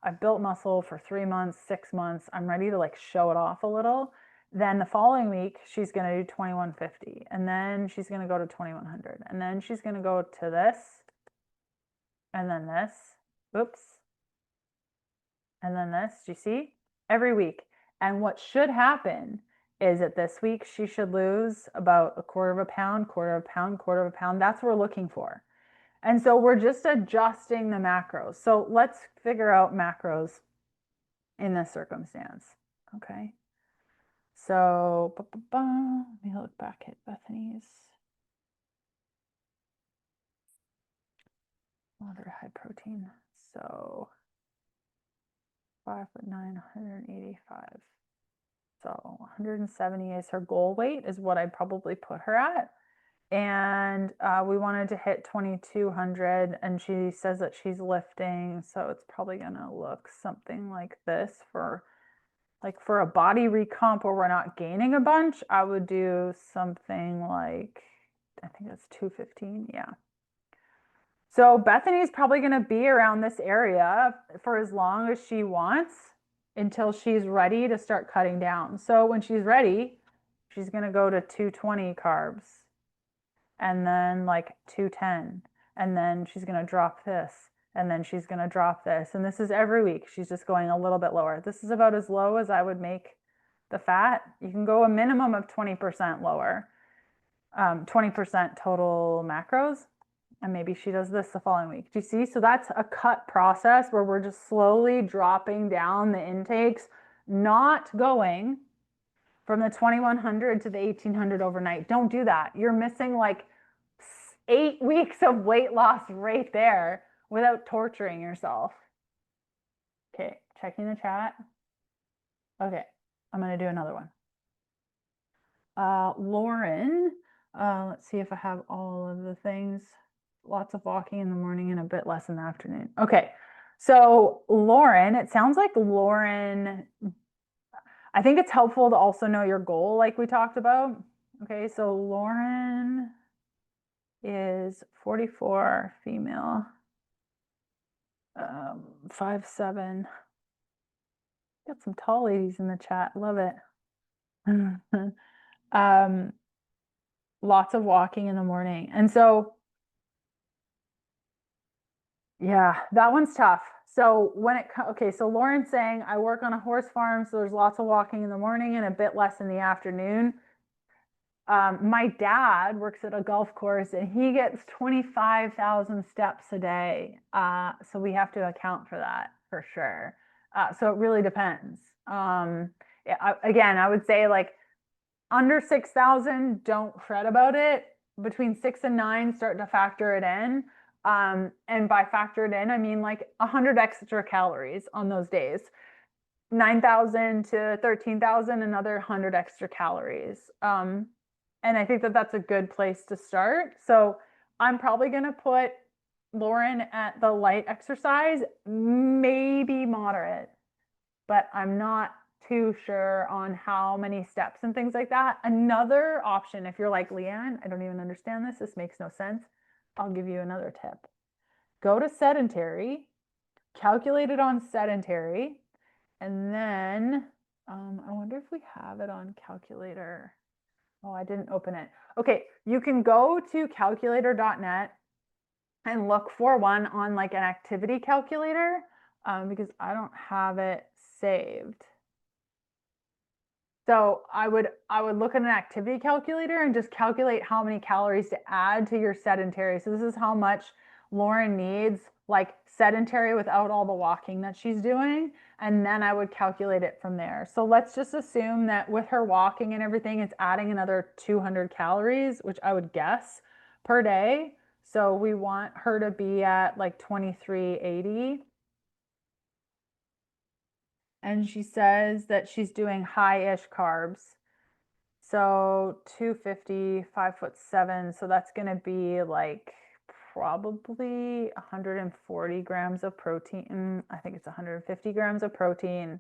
I've built muscle for 3 months, 6 months, I'm ready to like show it off a little. Then the following week, she's going to do 2,150. And then she's going to go to 2,100. And then she's going to go to this. And then this. Oops. And then this, do you see? Every week. And what should happen is that this week she should lose about a quarter of a pound. That's what we're looking for. And so we're just adjusting the macros. So let's figure out macros in this circumstance. Okay. So let me look back at Bethany's. Moderate high protein. So 5'9", 185. So 170 is her goal weight, is what I'd probably put her at. And we wanted to hit 2,200, and she says that she's lifting, so it's probably gonna look something like this for a body recomp where we're not gaining a bunch. I would do something like, I think that's 215, yeah. So Bethany's probably gonna be around this area for as long as she wants until she's ready to start cutting down. So when she's ready, she's gonna go to 220 carbs. And then like 210, and then she's going to drop this, and then she's going to drop this. And this is every week. She's just going a little bit lower. This is about as low as I would make the fat. You can go a minimum of 20% lower. 20% total macros. And maybe she does this the following week. Do you see? So that's a cut process where we're just slowly dropping down the intakes, not going from the 2100 to the 1800 overnight. Don't do that. You're missing like 8 weeks of weight loss right there without torturing yourself. Okay, checking the chat. Okay, I'm going to do another one. Lauren, let's see if I have all of the things. Lots of walking in the morning and a bit less in the afternoon. Okay, so Lauren, it sounds like Lauren, I think it's helpful to also know your goal like we talked about. Okay, so Lauren is 44, female, 5'7". Got some tall ladies in the chat, love it. Lots of walking in the morning. And so, yeah, that one's tough. So okay, so Lauren's saying I work on a horse farm, so there's lots of walking in the morning and a bit less in the afternoon. My dad works at a golf course and he gets 25,000 steps a day. So we have to account for that for sure. So it really depends. Again, I would say like under 6,000, don't fret about it. Between 6 and 9, start to factor it in. And by factor it in, I mean like 100 extra calories on those days. 9,000 to 13,000, another 100 extra calories. And I think that that's a good place to start. So I'm probably going to put Lauren at the light exercise, maybe moderate, but I'm not too sure on how many steps and things like that. Another option, if you're like, Leanne, I don't even understand this. This makes no sense. I'll give you another tip. Go to sedentary, calculate it on sedentary, and then I wonder if we have it on calculator. Oh, I didn't open it. Okay, you can go to calculator.net and look for one on like an activity calculator because I don't have it saved. So I would look at an activity calculator and just calculate how many calories to add to your sedentary. So this is how much Lauren needs, like sedentary without all the walking that she's doing. And then I would calculate it from there. So let's just assume that with her walking and everything, it's adding another 200 calories, which I would guess per day. So we want her to be at like 2380. And she says that she's doing high-ish carbs. So 250, 5'7". So that's going to be like probably 140 grams of protein. I think it's 150 grams of protein.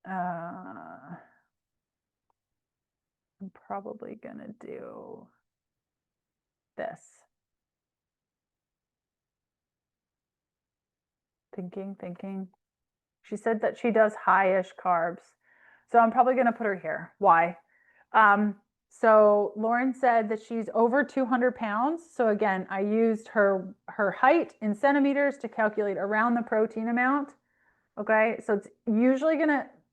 I'm probably going to do this. Thinking. She said that she does high-ish carbs. So I'm probably going to put her here. Why? So Lauren said that she's over 200 pounds. So again, I used her height in centimeters to calculate around the protein amount. Okay, so it's usually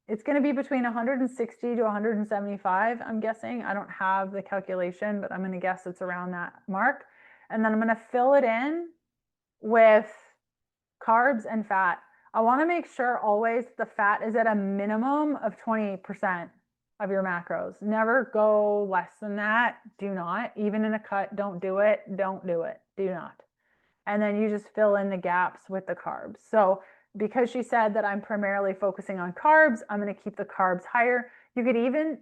it's gonna be between 160 to 175, I'm guessing. I don't have the calculation, but I'm gonna guess it's around that mark. And then I'm gonna fill it in with carbs and fat. I wanna make sure always the fat is at a minimum of 20% of your macros. Never go less than that. Do not. Even in a cut, don't do it. Don't do it. Do not. And then you just fill in the gaps with the carbs. So because she said that I'm primarily focusing on carbs, I'm going to keep the carbs higher. You could even,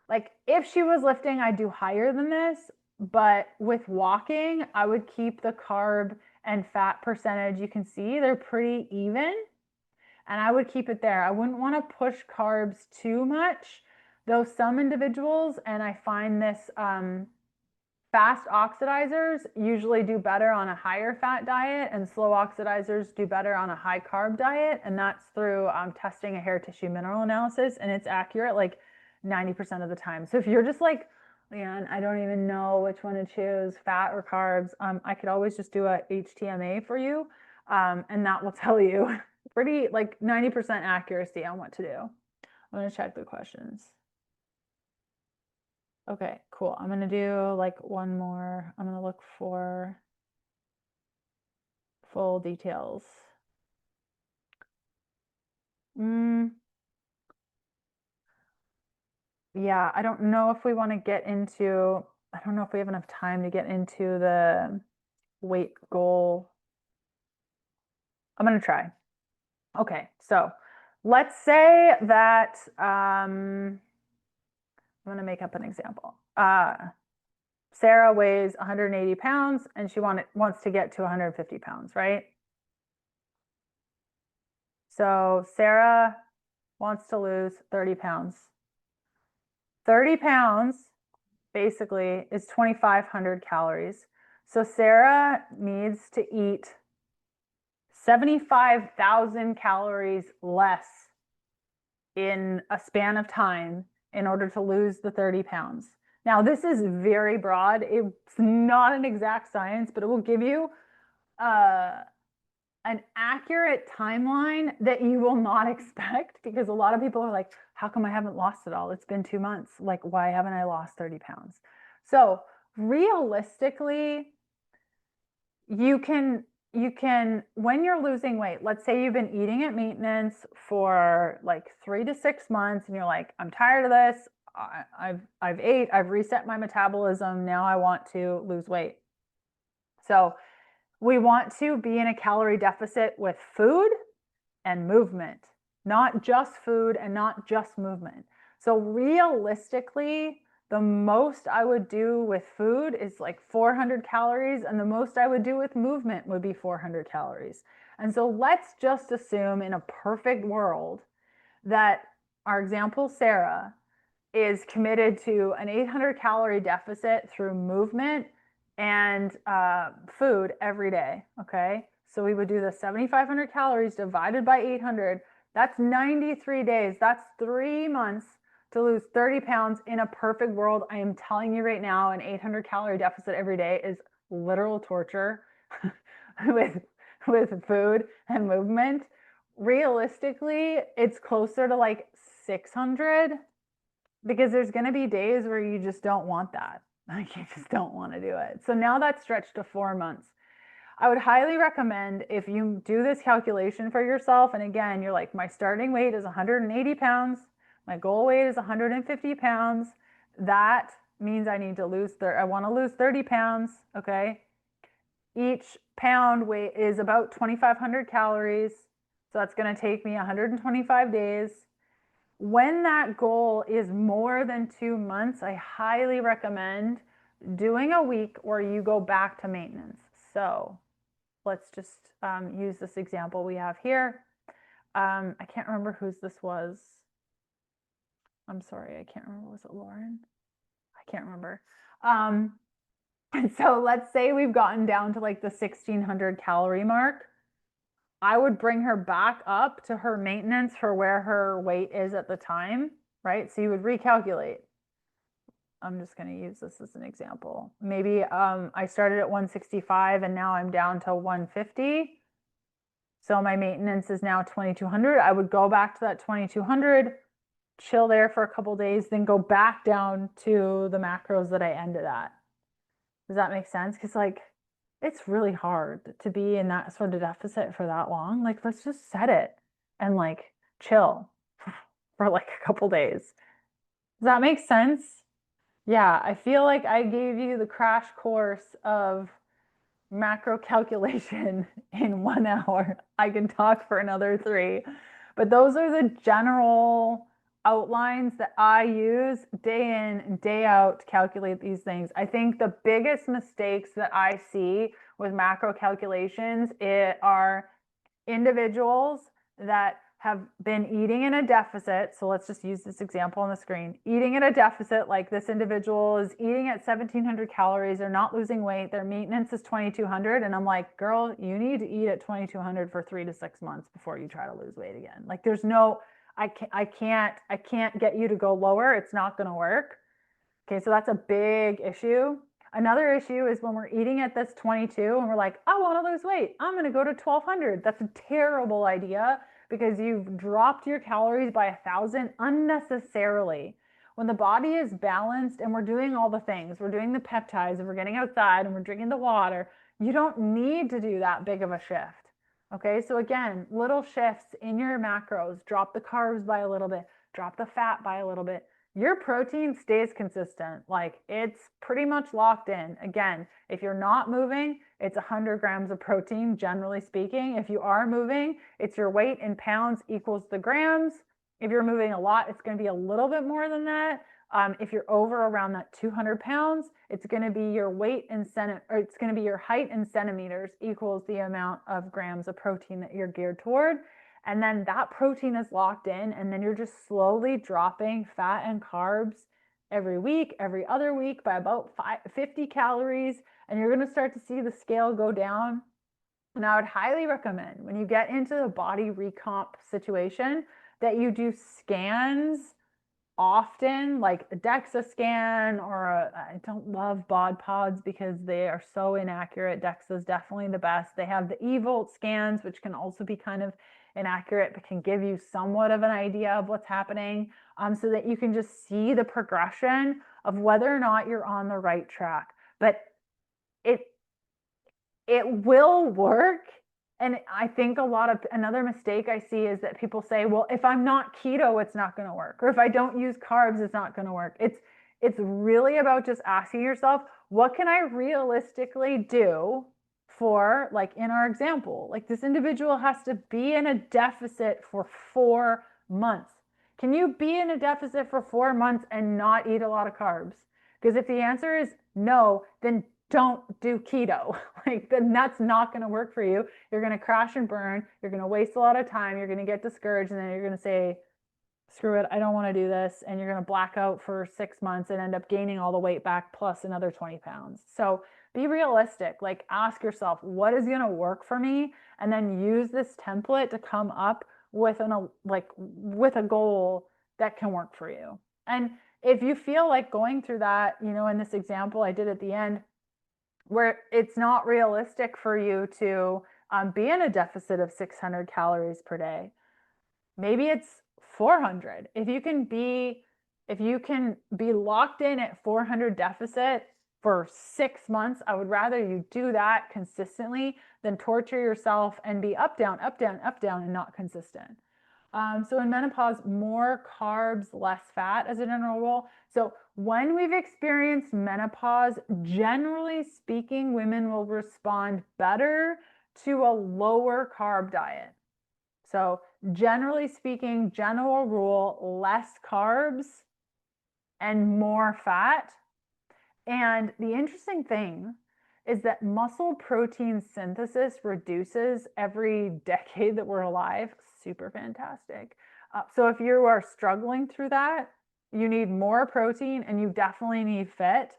like, if she was lifting, I'd do higher than this. But with walking, I would keep the carb and fat percentage. You can see they're pretty even. And I would keep it there. I wouldn't want to push carbs too much. Though some individuals, and I find this fast oxidizers usually do better on a higher fat diet, and slow oxidizers do better on a high carb diet. And that's through testing a hair tissue mineral analysis, and it's accurate like 90% of the time. So if you're just like, man, I don't even know which one to choose, fat or carbs, I could always just do a HTMA for you, and that will tell you pretty like 90% accuracy on what to do. I'm going to check the questions. Okay, cool. I'm gonna do like one more. I'm gonna look for full details. Yeah, I don't know if we want to get into, I don't know if we have enough time to get into the weight goal. I'm gonna try. Okay, so let's say that I'm gonna make up an example. Sarah weighs 180 pounds and she wants to get to 150 pounds, right? So Sarah wants to lose 30 pounds. 30 pounds basically is 2,500 calories. So Sarah needs to eat 75,000 calories less in a span of time in order to lose the 30 pounds. Now, this is very broad. It's not an exact science, but it will give you an accurate timeline that you will not expect, because a lot of people are like, how come I haven't lost it all? It's been 2 months. Like, why haven't I lost 30 pounds? So realistically, you can when you're losing weight, let's say you've been eating at maintenance for like 3 to 6 months and you're like, I'm tired of this. I've reset my metabolism. Now I want to lose weight. So we want to be in a calorie deficit with food and movement, not just food and not just movement. So realistically, the most I would do with food is like 400 calories, and the most I would do with movement would be 400 calories. And so let's just assume in a perfect world that our example, Sarah, is committed to an 800 calorie deficit through movement and food every day. Okay. So we would do the 7,500 calories divided by 800. That's 93 days. That's 3 months to lose 30 pounds in a perfect world. I am telling you right now, an 800 calorie deficit every day is literal torture with, with food and movement. Realistically, it's closer to like 600, because there's going to be days where you just don't want that. Like, you just don't want to do it. So now that's stretched to 4 months. I would highly recommend, if you do this calculation for yourself, and again, you're like, my starting weight is 180 pounds, my goal weight is 150 pounds. That means I need to lose, I want to lose 30 pounds. Okay. Each pound weight is about 2,500 calories. So that's going to take me 125 days. When that goal is more than 2 months, I highly recommend doing a week where you go back to maintenance. So let's just use this example we have here. I can't remember whose this was. I'm sorry, I can't remember. Was it Lauren? I can't remember. And so let's say we've gotten down to like the 1,600 calorie mark. I would bring her back up to her maintenance for where her weight is at the time, right? So you would recalculate. I'm just going to use this as an example. Maybe I started at 165 and now I'm down to 150. So my maintenance is now 2,200. I would go back to that 2,200, chill there for a couple days, then go back down to the macros that I ended at. Does that make sense? Because like, it's really hard to be in that sort of deficit for that long. Like, let's just set it and like chill for like a couple days. Does that make sense? Yeah, I feel like I gave you the crash course of macro calculation in 1 hour. I can talk for another 3, but those are the general outlines that I use day in and day out to calculate these things. I think the biggest mistakes that I see with macro calculations are individuals that have been eating in a deficit. So let's just use this example on the screen. Eating in a deficit, like this individual is eating at 1,700 calories. They're not losing weight. Their maintenance is 2,200. And I'm like, girl, you need to eat at 2,200 for 3 to 6 months before you try to lose weight again. Like, there's no, I can't get you to go lower. It's not going to work. Okay, so that's a big issue. Another issue is when we're eating at this 22 and we're like, I want to lose weight. I'm going to go to 1,200. That's a terrible idea, because you've dropped your calories by 1,000 unnecessarily. when the body is balanced and we're doing all the things, we're doing the peptides and we're getting outside and we're drinking the water, you don't need to do that big of a shift. Okay, so again, little shifts in your macros, drop the carbs by a little bit, drop the fat by a little bit. Your protein stays consistent. Like it's pretty much locked in. Again, if you're not moving, it's 100 grams of protein, generally speaking. If you are moving, it's your weight in pounds equals the grams. If you're moving a lot, it's going to be a little bit more than that. If you're over around that 200 pounds, it's going to be your weight in or it's going to be your height in centimeters equals the amount of grams of protein that you're geared toward. And then that protein is locked in, and then you're just slowly dropping fat and carbs every week, every other week by about 50 calories, and you're going to start to see the scale go down. And I would highly recommend when you get into the body recomp situation that you do scans often, like a DEXA scan or I don't love bod pods because they are so inaccurate. DEXA is definitely the best. They have the eVolt scans, which can also be kind of inaccurate, but can give you somewhat of an idea of what's happening, so that you can just see the progression of whether or not you're on the right track. But it will work. And I think another mistake I see is that people say, well, if I'm not keto, it's not going to work. Or if I don't use carbs, it's not going to work. It's really about just asking yourself, what can I realistically do for, like in our example, like this individual has to be in a deficit for 4 months. Can you be in a deficit for 4 months and not eat a lot of carbs? Because if the answer is no, then don't do keto. Like then that's not going to work for you. You're going to crash and burn. You're going to waste a lot of time. You're going to get discouraged, and then you're going to say, screw it, I don't want to do this. And you're going to black out for 6 months and end up gaining all the weight back plus another 20 pounds. So be realistic. Like ask yourself, what is going to work for me? And then use this template to come up with with a goal that can work for you. And if you feel like going through that, in this example I did at the end, where it's not realistic for you to be in a deficit of 600 calories per day. Maybe it's 400. If you can be locked in at 400 deficit for 6 months, I would rather you do that consistently than torture yourself and be up, down, up, down, up, down, and not consistent. So in menopause, more carbs, less fat as a general rule. So when we've experienced menopause, generally speaking, women will respond better to a lower carb diet. So generally speaking, general rule, less carbs and more fat. And the interesting thing is that muscle protein synthesis reduces every decade that we're alive. Super fantastic. So if you are struggling through that, you need more protein and you definitely need fit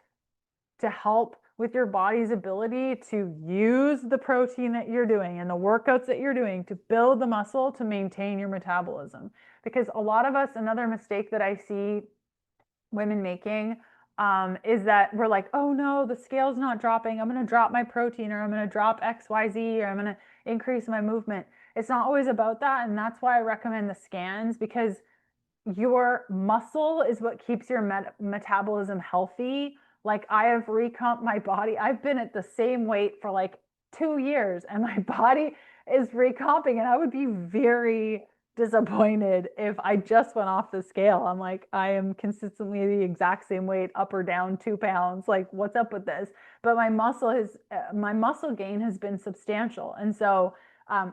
to help with your body's ability to use the protein that you're doing and the workouts that you're doing to build the muscle to maintain your metabolism. Because a lot of us, another mistake that I see women making is that we're like, oh no, the scale's not dropping. I'm going to drop my protein, or I'm going to drop XYZ, or I'm going to increase my movement. It's not always about that. And that's why I recommend the scans, because your muscle is what keeps your metabolism healthy. Like I have recomped my body. I've been at the same weight for like 2 years and my body is recomping, and I would be very disappointed if I just went off the scale. I'm like, I am consistently the exact same weight, up or down 2 pounds. Like, what's up with this? But my muscle gain has been substantial. And so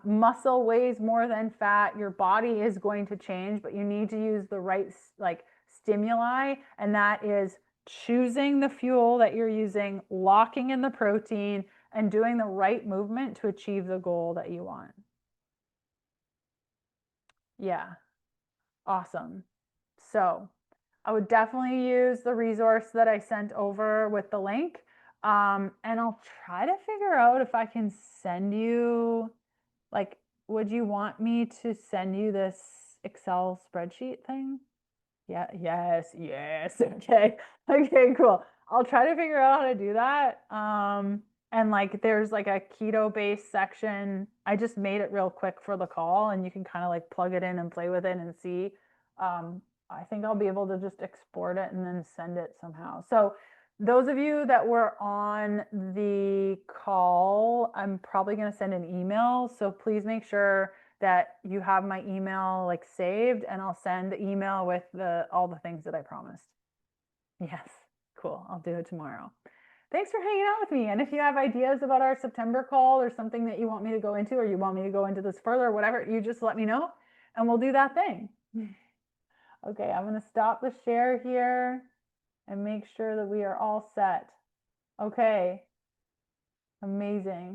muscle weighs more than fat. Your body is going to change, but you need to use the right stimuli, and that is choosing the fuel that you're using, locking in the protein, and doing the right movement to achieve the goal that you want. Yeah, awesome. So I would definitely use the resource that I sent over with the link. And I'll try to figure out if I can send you, like, would you want me to send you this Excel spreadsheet thing? Yeah, yes. Okay. Okay, cool. I'll try to figure out how to do that. And like there's like a keto based section. I just made it real quick for the call, and you can kind of like plug it in and play with it and see. I think I'll be able to just export it and then send it somehow. So those of you that were on the call, I'm probably going to send an email. So please make sure that you have my email like saved, and I'll send the email with all the things that I promised. Yes, cool. I'll do it tomorrow. Thanks for hanging out with me. And if you have ideas about our September call or something that you want me to go into, or you want me to go into this further, or whatever, you just let me know and we'll do that thing. Okay, I'm going to stop the share here and make sure that we are all set. Okay, amazing.